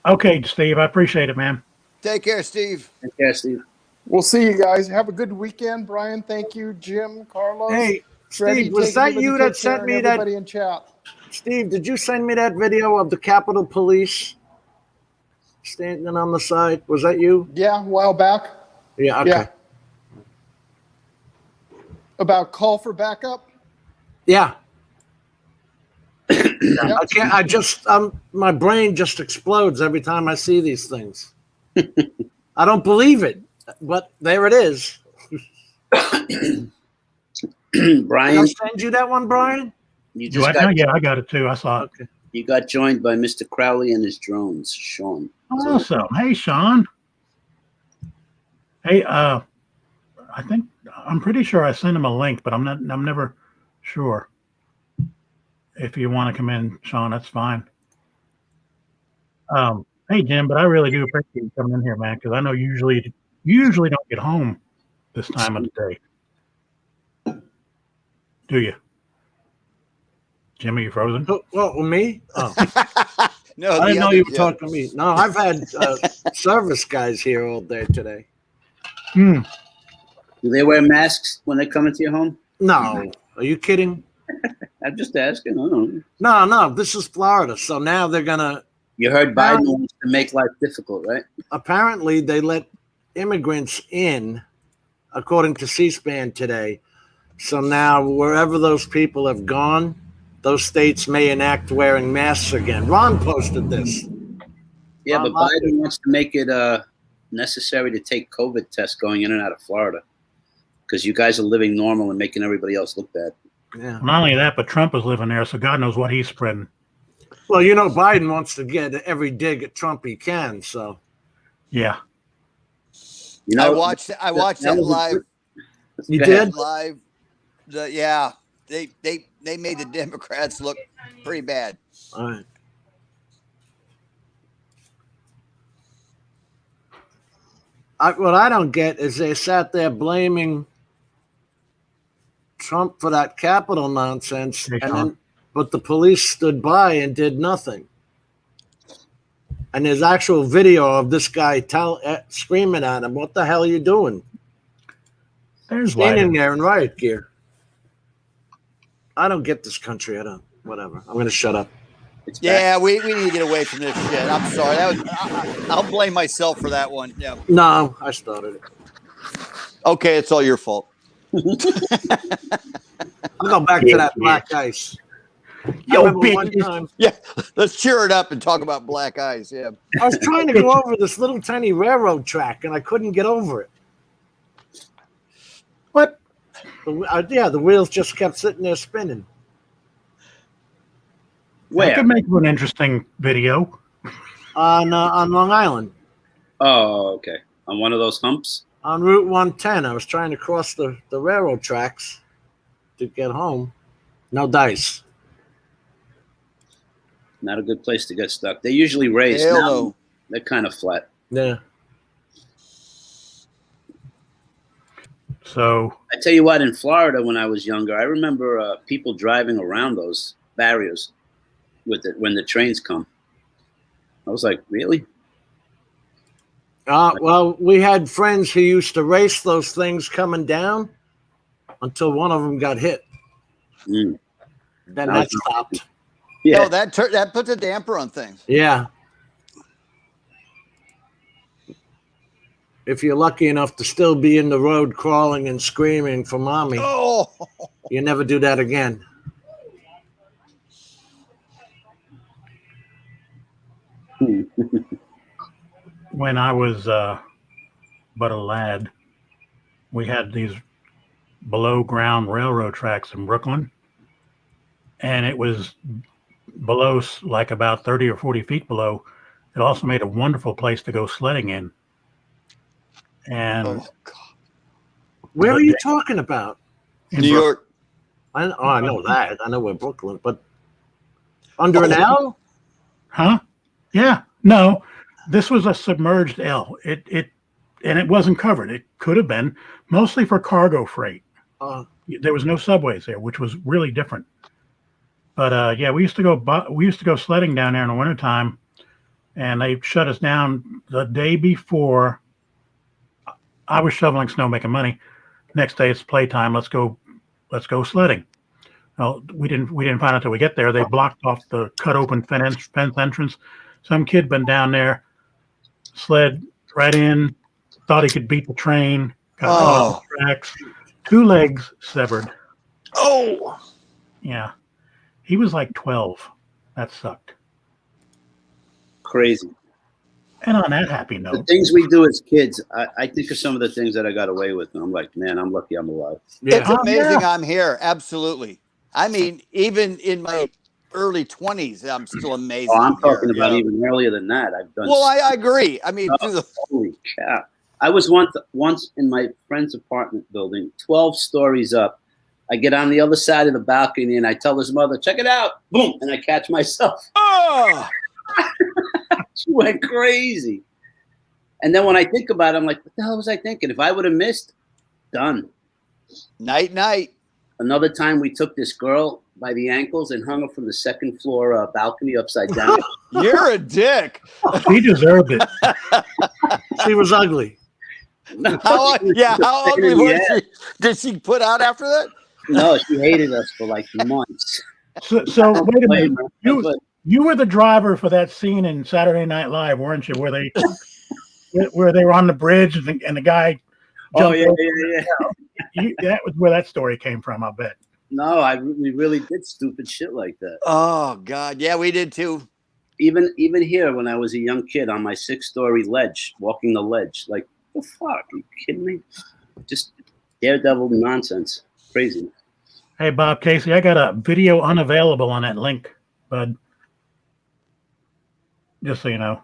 Okay, Steve, I appreciate it, man. Take care, Steve. Take care, Steve. We'll see you guys. Have a good weekend, Brian. Thank you, Jim, Carlos. Hey, Freddie, Steve, was take that everybody, you take that care, sent and me that? everybody in chat. Steve, did you send me that video of the Capitol Police standing on the side? Was that you? Yeah, a while back. Yeah. Okay. Yeah. About call for backup. Yeah. Yep. I can't. I just. My brain just explodes every time I see these things. I don't believe it, but there it is. Brian, Did I send you that one, Brian? you Do just I, got yeah, I got it too. I saw it. Okay. you got joined by Mr. Crowley and his drones, Sean. Awesome. Hey, Sean. Hey, I'm pretty sure I sent him a link, but I'm never sure. If you want to come in, Sean, that's fine. Hey, Jim, but I really do appreciate you coming in here, man, because I know you usually don't get home this time of the day. Do you? Jim, are you frozen? What, me? Oh. No, I didn't know other you were Jim. talking to me. No, I've had service guys here all day today. Hmm. Do they wear masks when they come into your home? No. Are you kidding? I'm just asking. I don't know. No. This is Florida, so now they're gonna. You heard Biden wants to make life difficult, right? Apparently, they let immigrants in, according to C-SPAN today. So now, wherever those people have gone, those states may enact wearing masks again. Ron posted this. Yeah, but Ron Biden wants to make it necessary to take COVID tests going in and out of Florida because you guys are living normal and making everybody else look bad. Yeah. Not only that, but Trump is living there, so God knows what he's spreading. Well, you know, Biden wants to get every dig at Trump he can. So. Yeah. You know, I watched it live. You Go did? ahead. Live. Yeah, they made the Democrats look pretty bad. All right. What I don't get is they sat there blaming Trump for that Capitol nonsense, Hey, and Tom. then, but the police stood by and did nothing. And there's actual video of this guy screaming at him, "What the hell are you doing?" There's why. Standing there in riot gear. I don't get this country. I don't. Whatever. I'm going to shut up. It's back. Yeah, we need to get away from this shit. I'm sorry. I'll blame myself for that one. Yeah. No, I started it. Okay, it's all your fault. I'll go back to that black ice. Yo, I remember one bitch. time, Yeah, let's cheer it up and talk about black eyes. Yeah. I was trying to go over this little tiny railroad track, and I couldn't get over it. What? The wheels just kept sitting there spinning. That Where? could make for an interesting video. On Long Island, Oh, okay. On one of those humps? on Route 110. I was trying to cross the railroad tracks to get home. No dice. Not a good place to get stuck. They're usually raised. Hell Now no. they're kind of flat. Yeah. So I tell you what, in Florida when I was younger, I remember people driving around those barriers with it when the trains come. I was like, really? Well, we had friends who used to race those things coming down until one of them got hit. Mm. Then that stopped. Yeah. No, that puts a damper on things. Yeah. if you're lucky enough to still be in the road crawling and screaming for mommy, Oh, you never do that again. When I was but a lad, we had these below ground railroad tracks in Brooklyn, and it was below, like about 30 or 40 feet below. It also made a wonderful place to go sledding in. And oh God. Where are you talking about? in New York. I know that. I know where Brooklyn, but under an L? Huh? Yeah. No, this was a submerged L. And it wasn't covered. It could have been mostly for cargo freight. There was no subways there, which was really different. But yeah, we used to go sledding down there in the wintertime, and they shut us down the day before. I was shoveling snow, making money. Next day it's playtime. Let's go sledding. Well, we didn't find out till we get there. They blocked off the cut open fence entrance. Some kid been down there, sled right in, thought he could beat the train, got off the tracks, 2 legs severed. Oh, Yeah. He was like 12. That sucked. Crazy. And on that happy The note, things we do as kids, I think of some of the things that I got away with, and I'm like, man, I'm lucky I'm alive. it's Oh, amazing yeah. I'm here. Absolutely. I mean, even in my early 20s, I'm still amazed. Oh, I'm talking here, about yeah. even earlier than that. I've done. Well, I agree. I mean, through the Holy cow! I was once in my friend's apartment building, 12 stories up. I get on the other side of the balcony and I tell his mother, "Check it out!" Boom, and I catch myself. oh, She went crazy. And then when I think about it, I'm like, what the hell was I thinking? If I would have missed, done. night. Another time we took this girl by the ankles and hung her from the second floor balcony upside down. You're a dick. he deserved it. She was ugly. How ugly was she? Did she put out after that? No, she hated us for like months. So wait a minute. But You were the driver for that scene in Saturday Night Live, weren't you? Where they were on the bridge and the guy oh jumped yeah. that was where that story came from, I bet. No, we really did stupid shit like that. Oh God, yeah, we did too. Even here, when I was a young kid on my 6-story ledge, walking the ledge, like, the fuck? Are you kidding me? Just daredevil nonsense, crazy. Hey, Bob Casey, I got a video unavailable on that link, bud. Just so you know.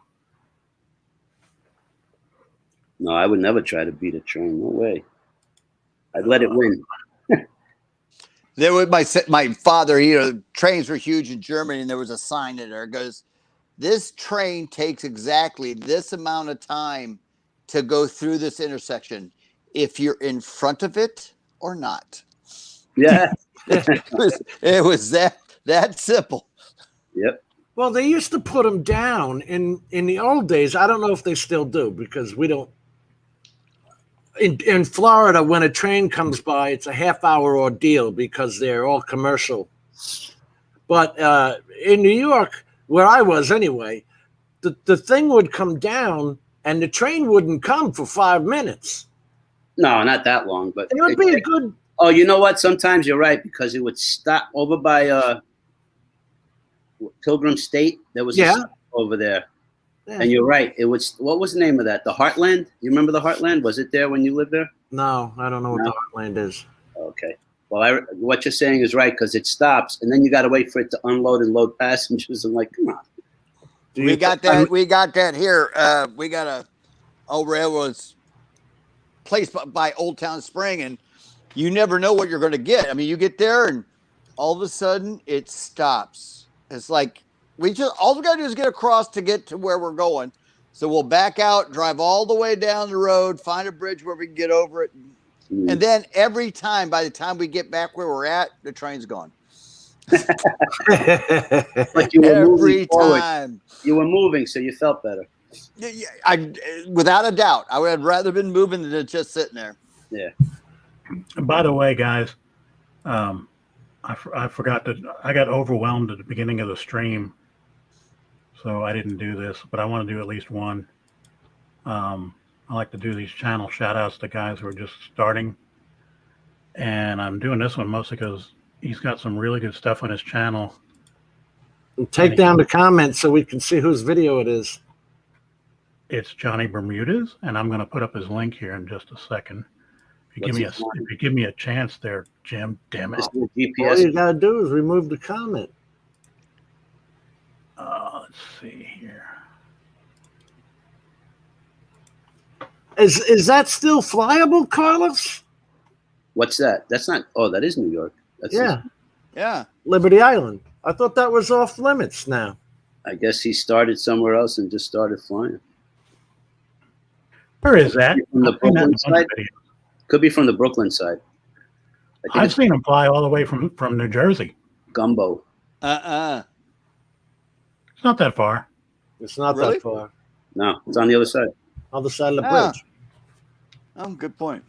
No, I would never try to beat a train. No way. I'd let it win. There was my father. Trains were huge in Germany, and there was a sign in there. It goes, "This train takes exactly this amount of time to go through this intersection, if you're in front of it or not." Yeah. it was that simple. Yep. Well, they used to put them down in the old days. I don't know if they still do, because we don't. In Florida, when a train comes by, it's a half-hour ordeal because they're all commercial. But in New York, where I was anyway, the thing would come down and the train wouldn't come for 5 minutes. No, not that long, but It would be a good. Oh, you know what? Sometimes you're right, because it would stop over by Pilgrim State. There was a stop over there. Yeah. And you're right. It was, what was the name of that? The Heartland? You remember the Heartland? Was it there when you lived there? No, I don't know what the Heartland is. Okay. Well, what you're saying is right, because it stops, and then you got to wait for it to unload and load passengers. I'm like, come on. We got that here. We got a old railroads place by Old Town Spring, and you never know what you're going to get. I mean, you get there, and all of a sudden it stops. It's like all we got to do is get across to get to where we're going. So we'll back out, drive all the way down the road, find a bridge where we can get over it. Mm. And then every time, by the time we get back where we're at, the train's gone. But you were every time. You were moving, so you felt better. I without a doubt, I would have rather been moving than just sitting there. Yeah. By the way, guys, I forgot that I got overwhelmed at the beginning of the stream, so I didn't do this, but I want to do at least one. I like to do these channel shout outs to guys who are just starting. And I'm doing this one mostly because he's got some really good stuff on his channel. And take down the comments so we can see whose video it is. It's Johnny Bermudez, and I'm going to put up his link here in just a second. If you give me a chance there, Jim, damn it. All you gotta do is remove the comment. Let's see here. Is that still flyable, Carlos? What's that? That's not. Oh, that is New York. That's Yeah. Liberty Island. I thought that was off limits now. I guess he started somewhere else and just started flying. Where is that? From the I've seen that in Brooklyn a bunch side? of videos. Could be from the Brooklyn side. I think I've it's seen him fly all the way from New Jersey. Gumbo. It's not that far. It's not Really? that far. No, it's on the other side. Other side of the Ah. bridge. Oh, good point.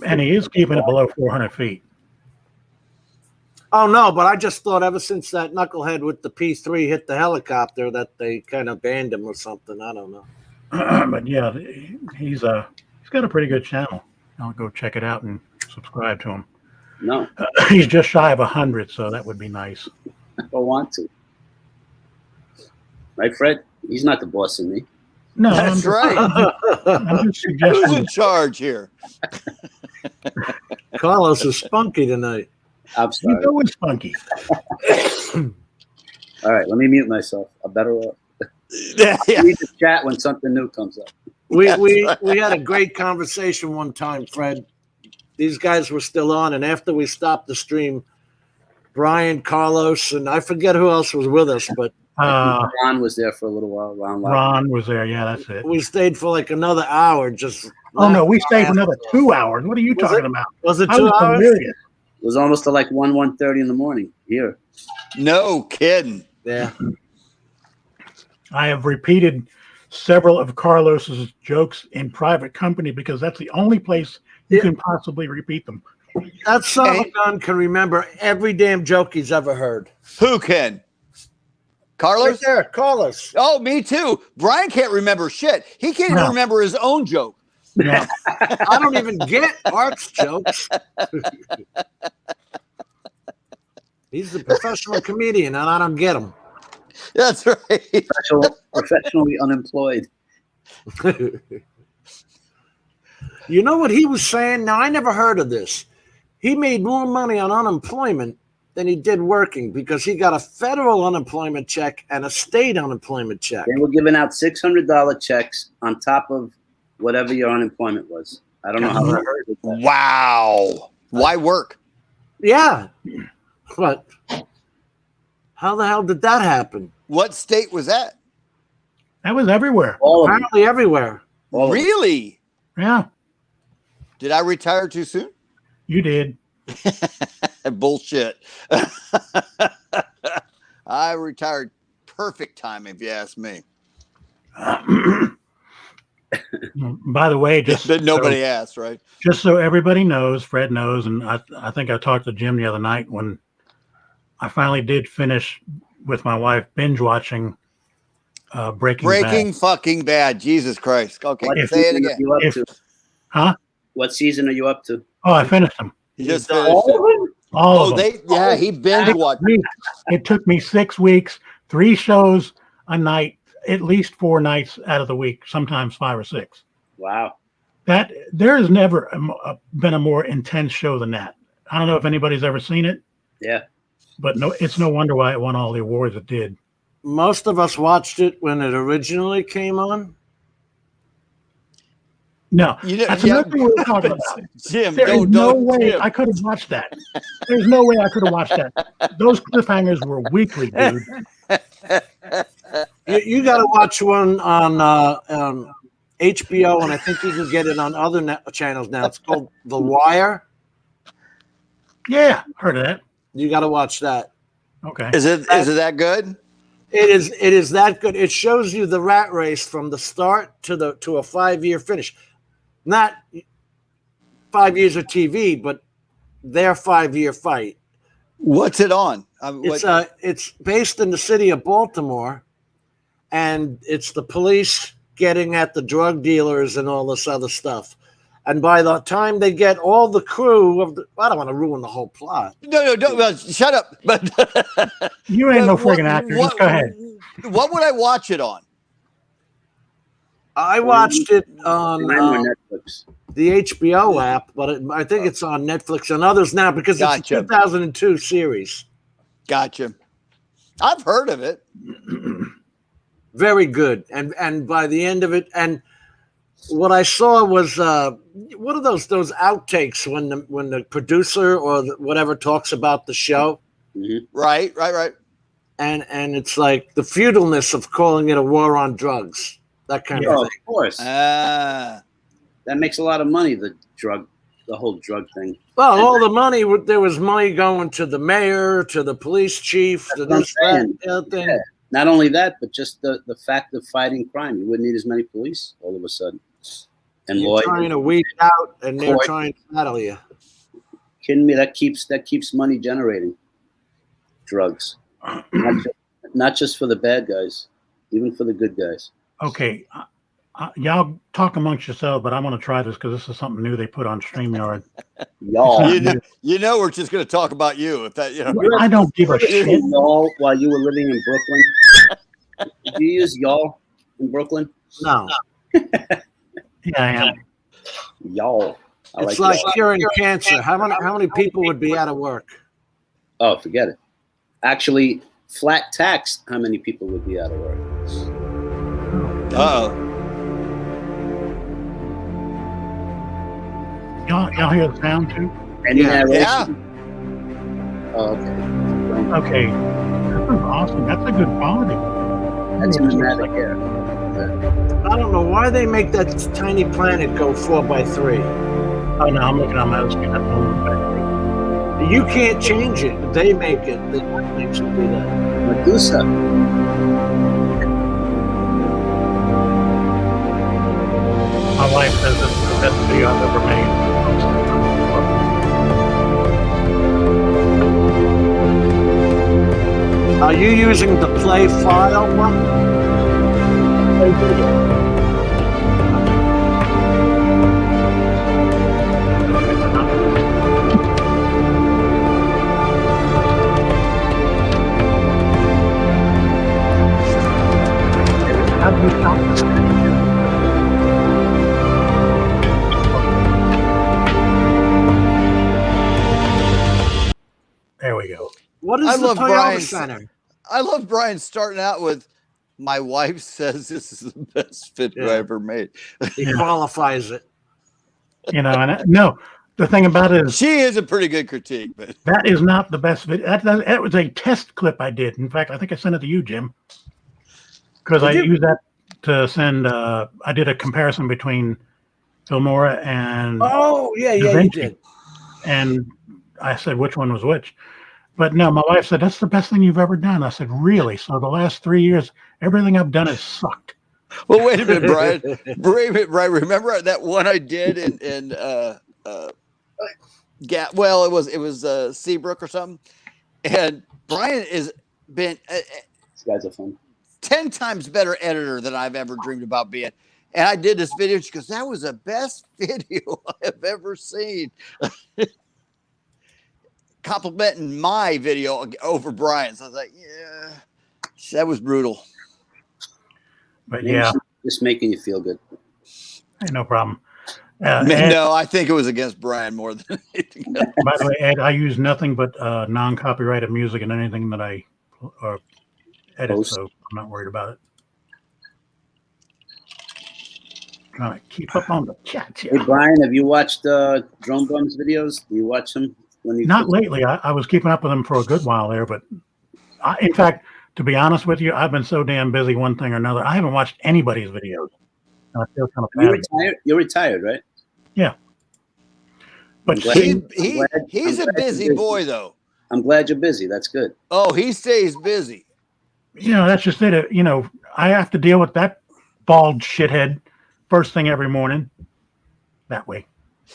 And he is keeping it below 400 feet. Oh no, but I just thought ever since that knucklehead with the P3 hit the helicopter that they kind of banned him or something. I don't know. But yeah, he's got a pretty good channel. I'll go check it out and subscribe to him. No, He's just shy of 100, so that would be nice. I don't want to. Right, Fred? He's not the boss of me. No, That's right. I'm just Who's suggesting. in charge here? Carlos is spunky tonight. I'm He's sorry. always funky. All right, let me mute myself. I'm better off. Yeah. Read the chat when something new comes up. We That's we had a great conversation one time, Fred. These guys were still on, and after we stopped the stream, Brian, Carlos, and I forget who else was with us, but Ron was there for a little while. Ron was there. Yeah, that's it. we stayed for like another hour. Just Oh no, we stayed for another 2 hours. What are you talking about? was it I 2 was hours? delirious. It was almost to like 1:30 in the morning here. No kidding. Yeah. I have repeated several of Carlos's jokes in private company because that's the only place you can possibly repeat them. That son of a gun can remember every damn joke he's ever heard. Who can? Right Carlos? there, Carlos. Oh, me too. Brian can't remember shit. He can't even No. remember his own joke. Yeah. I don't even get Art's jokes. He's a professional comedian, and I don't get him. That's right. Professionally unemployed. You know what he was saying? Now, I never heard of this. He made more money on unemployment than he did working because he got a federal unemployment check and a state unemployment check. They were giving out $600 checks on top of whatever your unemployment was. I don't know how I heard it. Wow. Why work? Yeah. But how the hell did that happen? What state was that? That was everywhere. All of them. Apparently everywhere. All of them. Really? Yeah, Did I retire too soon? you did. Bullshit. I retired perfect time, if you ask me. By the way, But nobody asked, right? just so everybody knows, Fred knows, and I think I talked to Jim the other night when I finally did finish with my wife binge watching Breaking Bad. Fucking bad. Jesus Christ. Okay, What say it season are again. you up If- to? Huh? What season are you up to? Oh, I finished them. You just All finished of it. them? All Oh, of them. he binge watched. It took me 6 weeks, 3 shows a night, at least 4 nights out of the week, sometimes 5 or 6. Wow. That there has never been a more intense show than that. I don't know if anybody's ever seen it, Yeah. but no, it's no wonder why it won all the awards it did. Most of us watched it when it originally came on. No, You know, that's yeah, another thing we were talking about. Jim, There is don't, no don't, way Jim. I could have watched that. There's no way I could have watched that. Those cliffhangers were weekly, dude. You got to watch one on HBO, and I think you can get it on other channels now. It's called The Wire. Yeah, heard of that. You got to watch that. Okay. Is it that good? It is that good. It shows you the rat race from the start to a 5-year finish. Not 5 years of TV, but their 5-year fight. What's it on? It's based in the city of Baltimore, and it's the police getting at the drug dealers and all this other stuff. And by the time they get all the crew of the, I don't want to ruin the whole plot. No, don't. Shut up. But You ain't no friggin' actor. Just go ahead. What would I watch it on? I watched it on Netflix. the HBO app, but I think it's on Netflix and others now because it's Gotcha. a 2002 series. Gotcha. I've heard of it. Very good. And by the end of it, and what I saw was what are those outtakes when the producer or whatever talks about the show? Mm-hmm. Right. And it's like the feudalness of calling it a war on drugs, that kind of thing. Of course. That makes a lot of money. The whole drug thing. Well, all the money, there was money going to the mayor, to the police chief, to this, that, the other thing. Yeah. Not only that, but just the fact of fighting crime. You wouldn't need as many police all of a sudden. And You're trying to weed it out, and they're Court. trying to battle you. Kidding me? That keeps money generating. Drugs, not just for the bad guys, even for the good guys. Okay, y'all talk amongst yourselves, but I'm going to try this because this is something new they put on StreamYard. Y'all, You know, we're just going to talk about you. If that, I don't give a shit. Y'all, while you were living in Brooklyn, did you use y'all in Brooklyn? No. Yeah, I am. Y'all. It's like y'all. curing cancer. How many people would be out of work? Oh, forget it. Actually, flat tax, how many people would be out of work? Uh-oh. Y'all hear the sound too? Any Yeah. narration? Oh, okay. Okay, that's awesome. That's a good quality. That's pneumatic air. I don't know why they make that tiny planet go 4x3. Oh no, I'm looking on my other screen. That's only back. You can't change it. They make it. They makes it do that. Medusa. My wife says this is the best video I've ever made. Are you using the play file one? How do you stop this? There we go. What is I the love Toyota Brian's- Center? I love Brian starting out with, my wife says this is the best video I ever made. He qualifies it. You know, and no, the thing about it is She is a pretty good critique, but that is not the best video. That was a test clip I did. In fact, I think I sent it to you, Jim, because I used that to send. I did a comparison between Filmora and Oh, yeah, Da you Vinci. did. And I said which one was which. But no, my wife said that's the best thing you've ever done. I said, really? So the last 3 years, everything I've done has sucked. well, wait a minute, Brian. Wait a minute, Brian. Remember that one I did in well, it was Seabrook or something. And Brian has been These guys are fun. 10 times better editor than I've ever dreamed about being. And I did this video. She goes, that was the best video I have ever seen. Complimenting my video over Brian's. I was like, yeah, that was brutal. But Maybe yeah, just making you feel good. no problem. No, I think it was against Brian more than anything else. By the way, Ed, I use nothing but non-copyrighted music in anything that I edit, Post. so I'm not worried about it. Trying to keep up on the chat Hey, here. Brian, have you watched Drone Bums videos? Do you watch them? When you Not lately. I was keeping up with them for a good while there, but in fact, to be honest with you, I've been so damn busy one thing or another. I haven't watched anybody's videos. And I feel kind of You're bad. retired? You're retired, right? But I'm glad- see, He's I'm a glad busy you're boy, though. I'm glad you're busy. That's good. Oh, he stays busy. that's just it. I have to deal with that bald shithead first thing every morning. That way.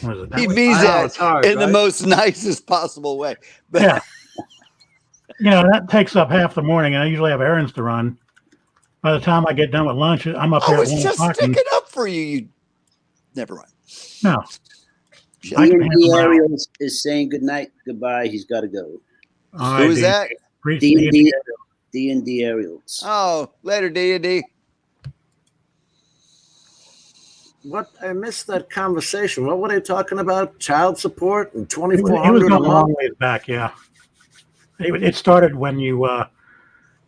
What is it? That He way? means I know, that it's hard, in the right? most nicest possible way. But Yeah. That takes up half the morning, and I usually have errands to run. By the time I get done with lunch, I'm up I there at was 1 just o'clock. sticking up for you. You never mind. No. Shit. I can D&D handle my own. Ariel is saying good night, goodbye. He's got to go. All Who right, is D- that? Priest D&D D&D Ariels. Oh, later, D&D. What? I missed that conversation. What were they talking about? Child support and It was 2,400 a going a long month? ways back, yeah. It started when you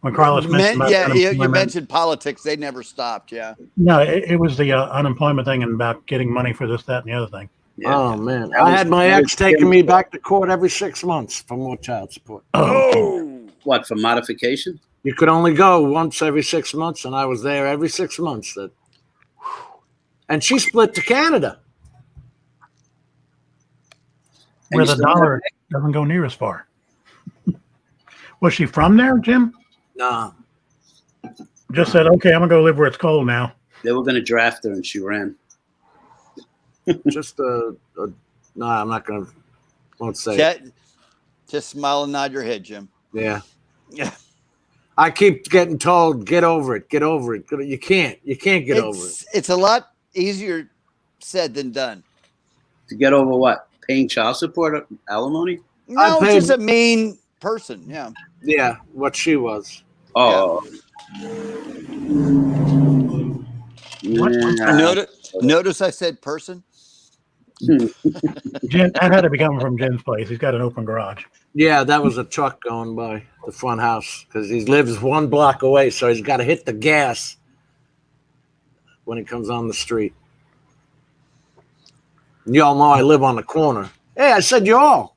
when Carlos mentioned about You unemployment. mentioned politics. They never stopped. Yeah. No, it was the unemployment thing and about getting money for this, that, and the other thing. Yeah. Oh man, That I was- had my that ex was taking Jim's me fault. back to court every 6 months for more child support. Oh. What, for modification? You could only go once every 6 months, and I was there every 6 months. And she split to Canada. And Where you the still dollar doesn't go near as far. Was she from there, Jim? No, Just said, okay, I'm gonna go live where it's cold now. They were going to draft her and she ran. just no. I'm not gonna. Won't say. Just smile and nod your head, Jim. Yeah. Yeah. I keep getting told, get over it, get over it. You can't get over it. It's a lot easier said than done. To get over what? Paying child support, alimony? No, paid- it's just a mean person. Yeah. Yeah, what she was. Oh. What? Yeah. Notice I said person. Jim, that had to be coming from Jim's place. He's got an open garage. Yeah, that was a truck going by the front house because he lives 1 block away, so he's got to hit the gas when he comes on the street. And y'all know I live on the corner. Hey, I said y'all.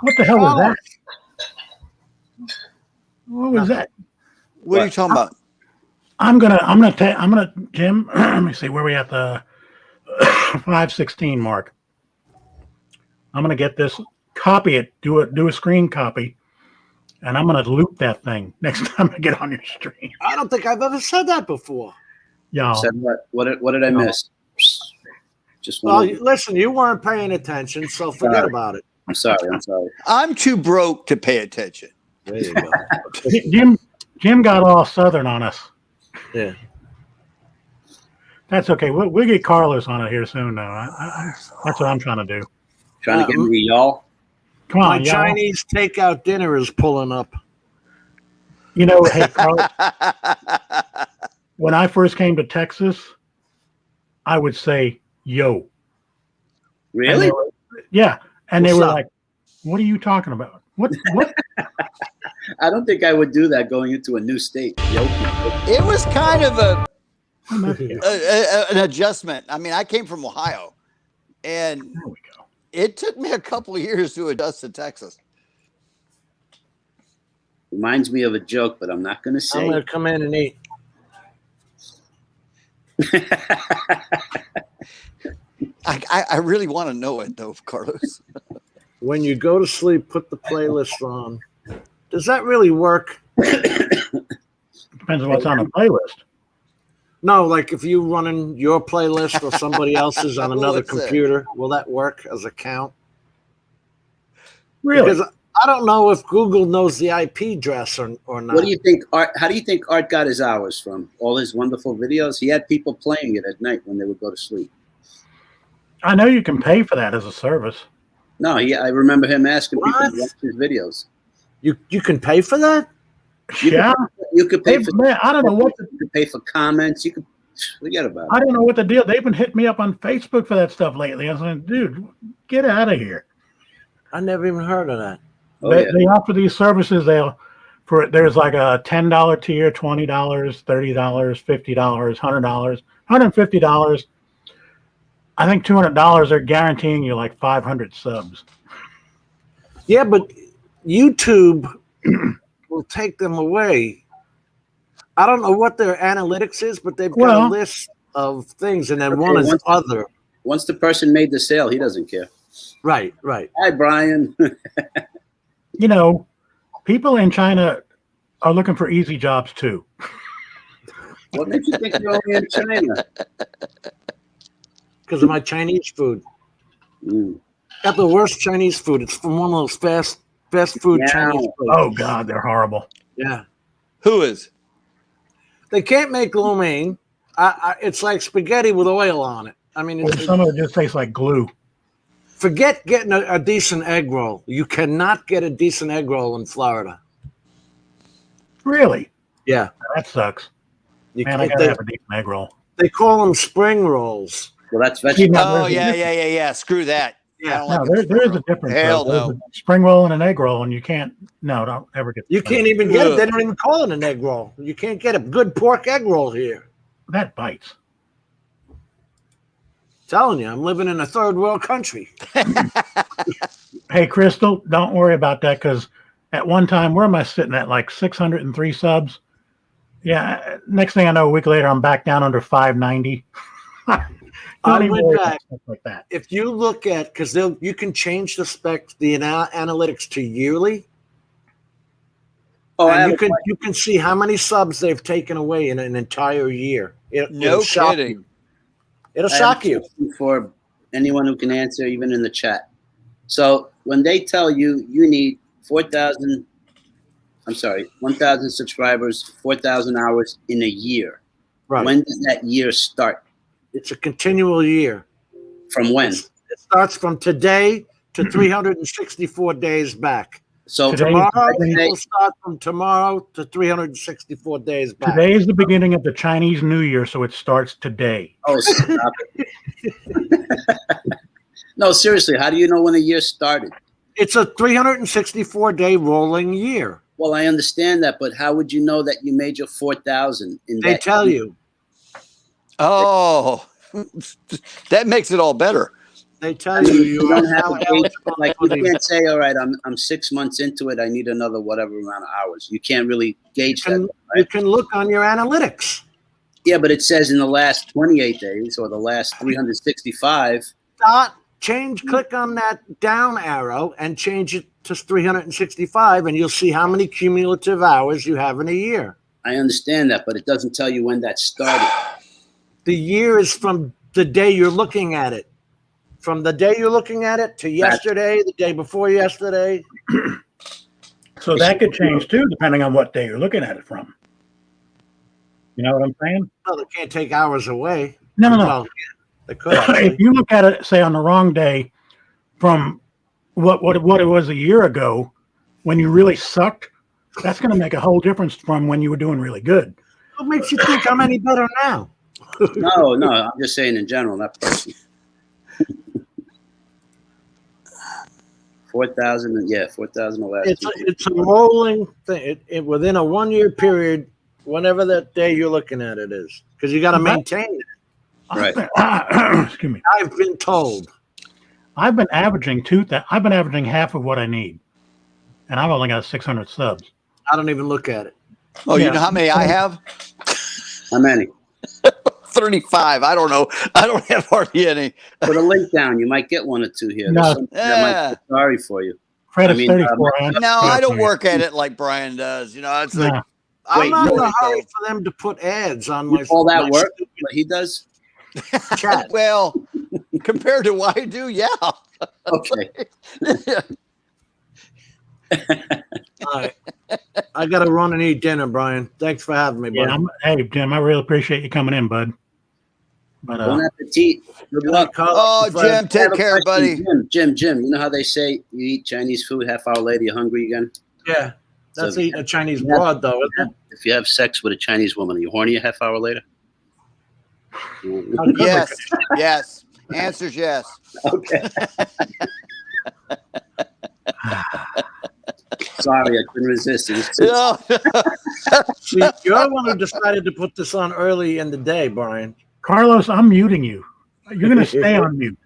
What the hell was that? What was that? What are you talking about? I'm gonna, Jim. Let me see where we at the 5:16 mark. I'm gonna get this, copy it, do a screen copy, and I'm gonna loop that thing next time I get on your stream. I don't think I've ever said that before. Y'all, Said what? What did I miss? Just Well, one. listen, you weren't paying attention, so forget Sorry. about it. I'm sorry. I'm too broke to pay attention. There you go. Jim got all Southern on us. Yeah. That's okay. We'll get Carlos on it here soon, though. That's what I'm trying to do. Trying to get me y'all. Come My on, y'all. Chinese takeout dinner is pulling up. You know, hey, Carlos, when I first came to Texas, I would say, yo. And Really? they were- yeah. And they What's were up? like, what are you talking about? What? I don't think I would do that going into a new state. It was kind of There an adjustment. I mean, I came from Ohio, and we go. it took me a couple of years to adjust to Texas. Reminds me of a joke, but I'm not going to I'm say. going to come in and eat. I really want to know it though, Carlos. When you go to sleep, put the playlist on. Does that really work? Depends on what's on the playlist. No, like if you running your playlist or somebody else's on another What's that? computer, will that work as a count? Really? Because I don't know if Google knows the IP address or not. What do you think, Art? How do you think Art got his hours from? All his wonderful videos? He had people playing it at night when they would go to sleep. I know you can pay for that as a service. No, I remember him asking people What? to watch his videos. You can pay for that? Yeah. You could pay for. Man, I don't know what You could pay for comments. You could forget about I it. don't know what the deal. They've been hitting me up on Facebook for that stuff lately. I was like, dude, get out of here. I never even heard of that. Oh, they, yeah. they offer these services. There's like a $10 tier, $20, $30, $50, $100, $150. I think $200 are guaranteeing you like 500 subs. Yeah, but YouTube will take them away. I don't know what their analytics is, but they've got Well- a list of things, and then Okay, one is once- other. Once the person made the sale, he doesn't care. Right, right. Hi, Brian. You know, people in China are looking for easy jobs too. What makes you think you're only in China? Because of my Chinese food. Mm. Got the worst Chinese food. It's from one of those fast food Yeah. Chinese food. Oh God, they're horrible. Yeah. Who is? They can't make lo mein. It's like spaghetti with oil on it. I mean, Some of it just tastes like glue. forget getting a decent egg roll. You cannot get a decent egg roll in Florida. Really? Yeah. That sucks. You Man, I can't- gotta have a decent egg roll. They call them spring rolls. Well, that's See, vegetable. now, Oh there's a yeah, difference. yeah. Screw that. Yeah. I don't No, like there is a roll. difference. Hell though. There's no. a spring roll and an egg roll, and you can't. No, don't ever get. You that. can't even get it. Ugh. They don't even call it an egg roll. You can't get a good pork egg roll here. That bites. Telling you, I'm living in a third world country. Hey, Crystal, don't worry about that because at one time, where am I sitting at? Like 603 subs. Yeah. Next thing I know, a week later, I'm back down under 590. I Don't even went worry about back. stuff like that. If you look at, because you can change the specs, the analytics to yearly, Oh, I and have you can see how many subs they've taken away in an entire year. No it'll shock kidding. you. It'll I have shock a you. question for anyone who can answer, even in the chat. So when they tell you you need 1,000 subscribers, 4,000 hours in a year, Right. when does that year start? It's a continual year. From when? It starts from today to 364 days back. So Today- Tomorrow today- will start from tomorrow to 364 days back. Today is the beginning of the Chinese New Year, so it starts today. oh, stop it. No, seriously, how do you know when a year started? It's a 364-day rolling year. Well, I understand that, but how would you know that you made your 4,000 in They that tell year? you. Oh, that makes it all better. They tell you You don't have now a gauge. eligible Like for you the- can't say, all right, I'm 6 months into it. I need another whatever amount of hours. You can't really gauge that. you Right? can look on your analytics. Yeah, but it says in the last 28 days or the last 365. Click on that down arrow and change it to 365, and you'll see how many cumulative hours you have in a year. I understand that, but it doesn't tell you when that started. The year is from the day you're looking at it. From the day you're looking at it to yesterday, the day before yesterday. So that could change too, depending on what day you're looking at it from. You know what I'm saying? Well, they can't take hours away. No. Well, they could. If you look at it, say on the wrong day, from what it was a year ago, when you really sucked, that's going to make a whole difference from when you were doing really good. What makes you think I'm any better now? No, I'm just saying in general, not personally. 4,000, yeah, 4,000 the last two. It's a rolling thing. Within a 1 year period, whenever that day you're looking at it is, because you got to maintain it. Right. Excuse me. I've been told. I've been averaging half of what I need, and I've only got 600 subs. I don't even look at it. Oh, Yeah. you know how many I have? How many? 35. I don't know. I don't have hardly any. Put a link down. You might get one or two here. No. There's some that might be sorry for you. Fred, I it's mean, 34. No, I don't work at it like Brian does. You know, it's like No. I'm I'm not in a really hurry though. for them to put ads on my. You call that my work? stupid What he does? chat. Well, compared to what I do, yeah. Okay. All right. I got to run and eat dinner, Brian. Thanks for having me, Yeah, buddy. hey Jim, I really appreciate you coming in, bud. But Bon appetit. Good luck. Oh, Jim, I have take a care, buddy. question. Jim, you know how they say you eat Chinese food, half hour later you're hungry again? Yeah, that's So- eating a Chinese broad, though, isn't it? If you have sex with a Chinese woman, are you horny a half hour later? How good Yes, yes. Answer's yes. Okay. Sorry, I couldn't resist. It was too- No. See, you're the one who decided to put this on early in the day, Brian. Carlos, I'm muting you. You're going to stay on mute.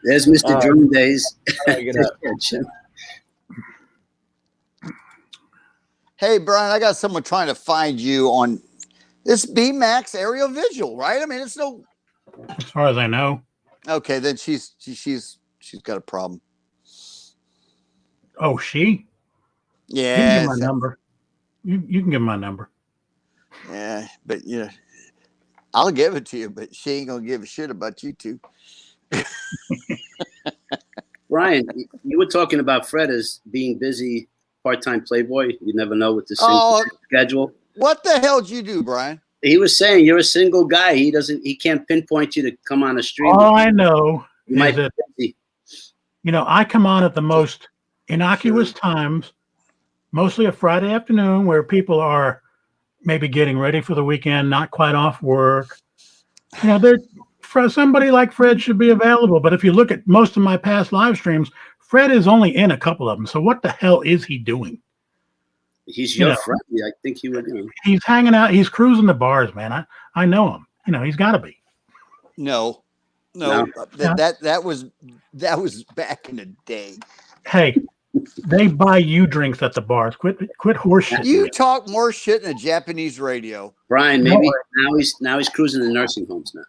There's Mr. Drum Days. Gotta get up. Yeah, Jim. Hey, Brian, I got someone trying to find you on this BMAX aerial visual, right? I mean, it's no. As far as I know. Okay, then she's got a problem. Oh, she? You can Yeah, give my number. You can give my number. yeah, but you know, I'll give it to you, but she ain't gonna give a shit about you two. Brian, you were talking about Fred as being busy part-time playboy. You never know with the schedule. What the hell did you do, Brian? He was saying you're a single guy. He can't pinpoint you to come on a stream. All I know You is might that, be busy. I come on at the most innocuous times, mostly a Friday afternoon where people are maybe getting ready for the weekend, not quite off work. For somebody like Fred should be available. But if you look at most of my past live streams, Fred is only in a couple of them. So what the hell is he doing? He's your friend. I think he would. He's hanging out. He's cruising the bars, man. I know him. He's got to be. No. That was back in the day. Hey, they buy you drinks at the bars. Quit horseshit. You talk more shit in a Japanese radio. Brian, maybe now he's cruising the nursing homes now.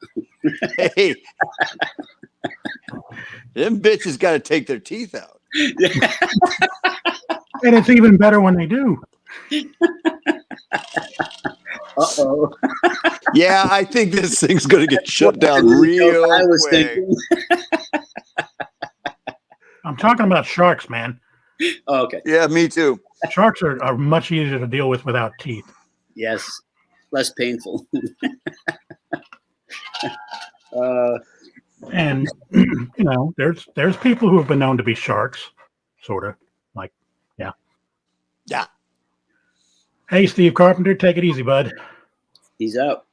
Hey, them bitches got to take their teeth out. And it's even better when they do. Uh-oh. Yeah, I think this thing's going to get shut down real quick. I'm talking about sharks, man. Oh, okay. Yeah, me too. Sharks are much easier to deal with without teeth. Yes, less painful. And there's people who have been known to be sharks, sort of. Like, yeah. Yeah. Hey, Steve Carpenter, take it easy, bud. He's out.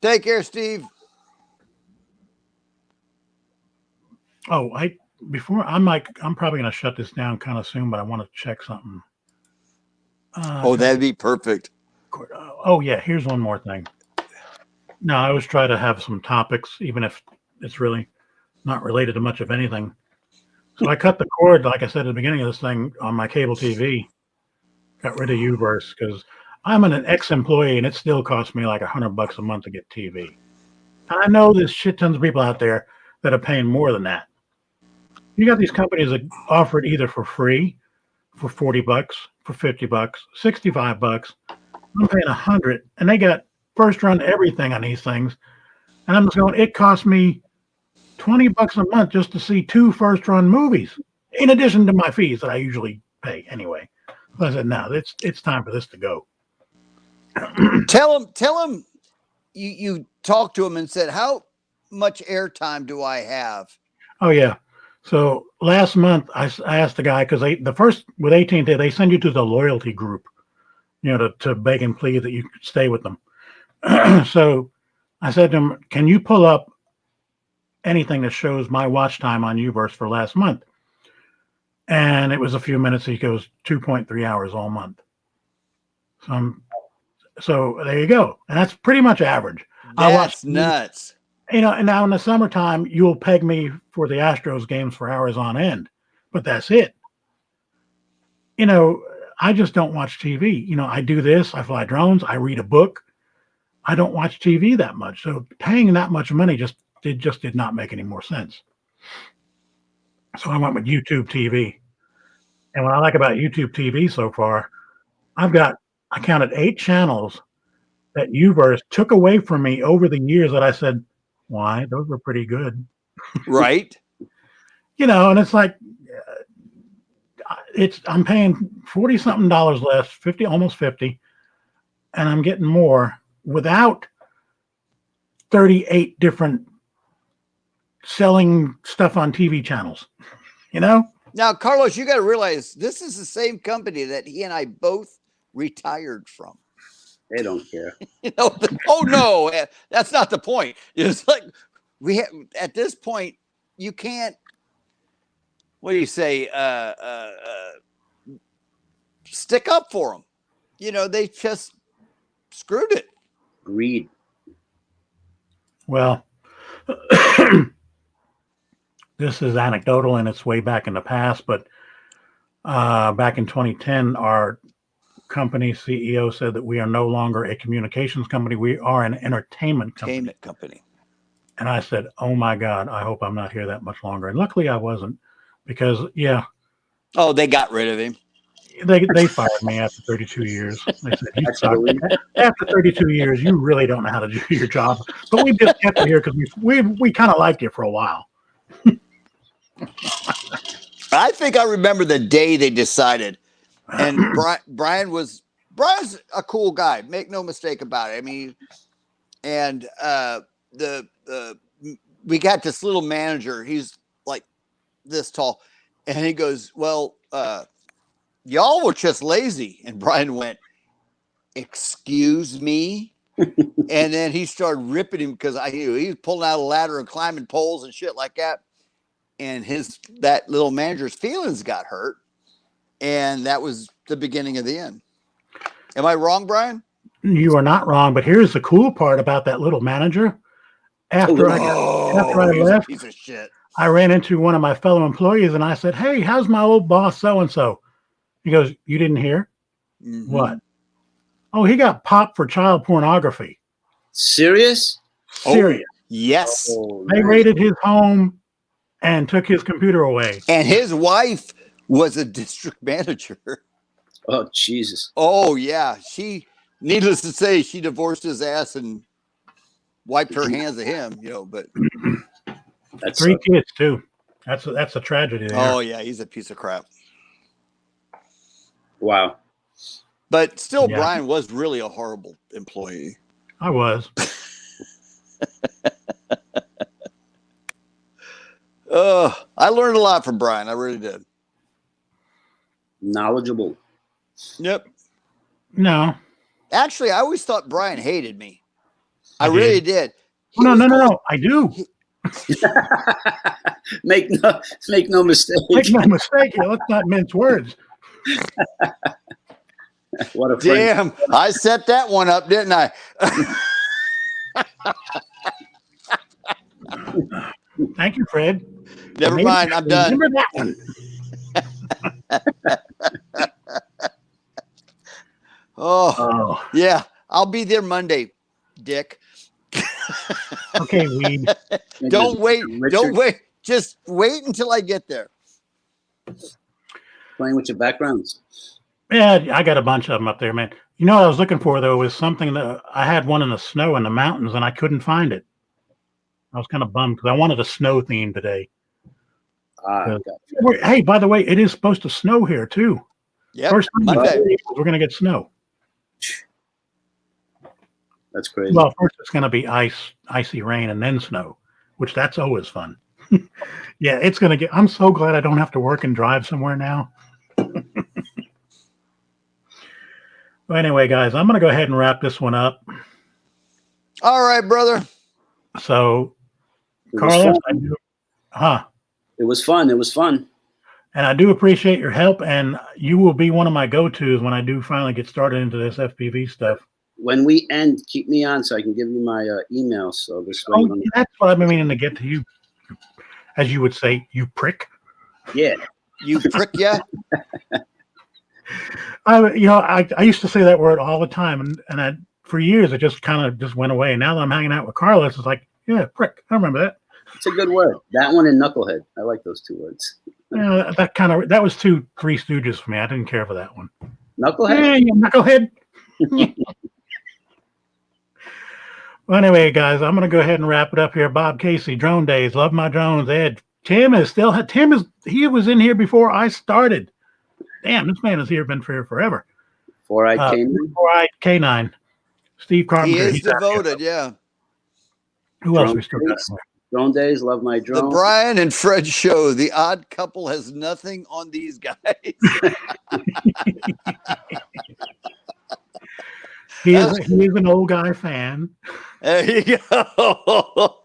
Take care, Steve. Oh, I'm probably going to shut this down kind of soon, but I want to check something. That'd be perfect. Oh yeah, here's one more thing. No, I always try to have some topics, even if it's really not related to much of anything. So I cut the cord, like I said at the beginning of this thing, on my cable TV. Got rid of Uverse because I'm an ex-employee and it still costs me like $100 a month to get TV. And I know there's shit tons of people out there that are paying more than that. You got these companies that offer it either for free, for $40, for $50, $65. I'm paying $100, and they got first run everything on these things. And I'm just going, it costs me $20 a month just to see 2 first run movies, in addition to my fees that I usually pay anyway. So I said, no, it's time for this to go. Tell him you talked to him and said, how much airtime do I have? Oh yeah. So last month I asked the guy, because the first with AT&T, they send you to the loyalty group, to beg and plead that you stay with them. So I said to him, can you pull up anything that shows my watch time on Uverse for last month? And it was a few minutes. He goes 2.3 hours all month. So there you go. And that's pretty much average. That's nuts. And now in the summertime, you'll peg me for the Astros games for hours on end, but that's it. I just don't watch TV. I do this, I fly drones, I read a book. I don't watch TV that much. So paying that much money just did not make any more sense. So I went with YouTube TV. And what I like about YouTube TV so far, I counted 8 channels that Uverse took away from me over the years that I said, why? Those were pretty good. Right. And it's like, I'm paying $40-something less, 50, almost 50, and I'm getting more without 38 different selling stuff on TV channels, Now, Carlos, you got to realize this is the same company that he and I both retired from. They don't care. Oh no, that's not the point. It's like at this point, you can't. What do you say? Stick up for them. They just screwed it. Greed. Well, this is anecdotal and it's way back in the past, but back in 2010, our company CEO said that we are no longer a communications company. We are an entertainment company. And I said, oh my God, I hope I'm not here that much longer. And luckily I wasn't, because Oh, they got rid of him. They fired me after 32 years. They said, you suck. After 32 years, you really don't know how to do your job. But we just kept you here because we kind of liked you for a while. I think I remember the day they decided And Brian's a cool guy. Make no mistake about it. I mean, and we got this little manager. He's like this tall, and he goes, "Well, y'all were just lazy." And Brian went, "Excuse me." And then he started ripping him because he was pulling out a ladder and climbing poles and shit like that. And that little manager's feelings got hurt. And that was the beginning of the end. Am I wrong, Brian? You are not wrong, but here's the cool part about that little manager. After I left, piece of shit. I ran into one of my fellow employees and I said, "Hey, how's my old boss so-and-so?" He goes, "You didn't hear?" Mm-hmm. What? "Oh, he got popped for child pornography." Serious? Serious. Yes. They raided his home and took his computer away. And his wife was a district manager. Oh, Jesus. Oh, yeah. Needless to say, she divorced his ass and wiped her hands at him, but That's 3 kids too. That's a tragedy there. Oh, yeah. He's a piece of crap. wow. But still, Yeah. Brian was really a horrible employee. I was. I learned a lot from Brian. I really did. Knowledgeable. Yep. No. Actually, I always thought Brian hated me. I I really did. did. No. I do. Make no mistake. Make no mistake here. Let's not mince words. What a friend. Damn, I set that one up, didn't I? Thank you, Fred. Never mind, I'm done. Remember that one. Oh, yeah. I'll be there Monday, Dick. Okay, weed. Don't wait. Don't wait. Just wait until I get there. Playing with your backgrounds. Yeah, I got a bunch of them up there, man. You know what I was looking for, though, was something that I had one in the snow in the mountains, and I couldn't find it. I was kind of bummed because I wanted a snow theme today. Hey, by the way, it is supposed to snow here, too. Yeah, First time Monday. we're going to get snow. That's crazy. Well, first it's going to be icy rain, and then snow, which that's always fun. Yeah, it's going to get. I'm so glad I don't have to work and drive somewhere now. Well, anyway, guys, I'm going to go ahead and wrap this one up. All right, brother. So, It was Carlos, fun. It was fun. It was fun. And I do appreciate your help, and you will be one of my go-tos when I do finally get started into this FPV stuff. When we end, keep me on so I can give you my email. So this way, That's what I've been meaning to get to you, as you would say, you prick. yeah. You prick, yeah. I used to say that word all the time, and for years it just kind of just went away. Now that I'm hanging out with Carlos, it's like, yeah, prick. I remember that. It's a good word. That one and knucklehead. I like those two words. Yeah, that was too Three Stooges for me. I didn't care for that one. Knucklehead? Hey, you knucklehead. Well, anyway, guys, I'm going to go ahead and wrap it up here. Bob Casey, Drone Days, Love My Drones. Ed, he was in here before I started. Damn, this man has been here forever. Four-eyed Canine. Four-eyed Canine. Steve Carpenter. He is he's devoted, yeah. Who else we still got there? Drone Days, Love My The Drone. Brian and Fred Show. The odd couple has nothing on these guys. He is an old guy fan. There you go.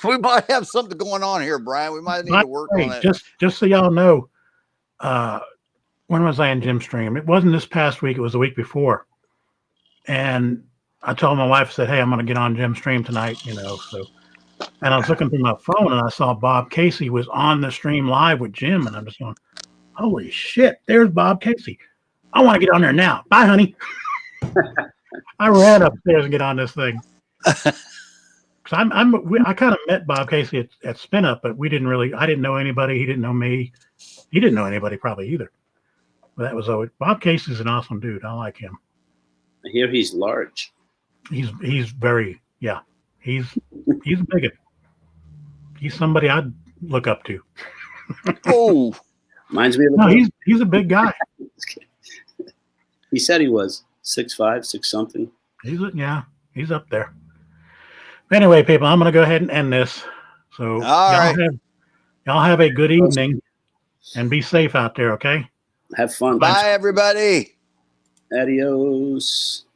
We might have something going on here, Brian. We might need to work on it. Just so y'all know, when was I in Jim Stream? It wasn't this past week. It was the week before. And I told my wife, I said, hey, I'm going to get on Jim Stream tonight, so. And I was looking through my phone and I saw Bob Casey was on the stream live with Jim. And I'm just going, holy shit, there's Bob Casey. I want to get on there now. Bye, honey. I ran upstairs and get on this thing. I kind of met Bob Casey at Spin Up, but I didn't know anybody. He didn't know me. He didn't know anybody probably either. But that was always, Bob Casey's an awesome dude. I like him. I hear he's large. He's very, yeah. He's a big one. He's somebody I'd look up to. Oh, Reminds me of No, he's a big guy. He said he was 6'5", 6 something. He's up there. Anyway, people, I'm going to go ahead and end this. So y'all have a good evening and be safe out there. Okay. Have fun. Bye, everybody. Adios.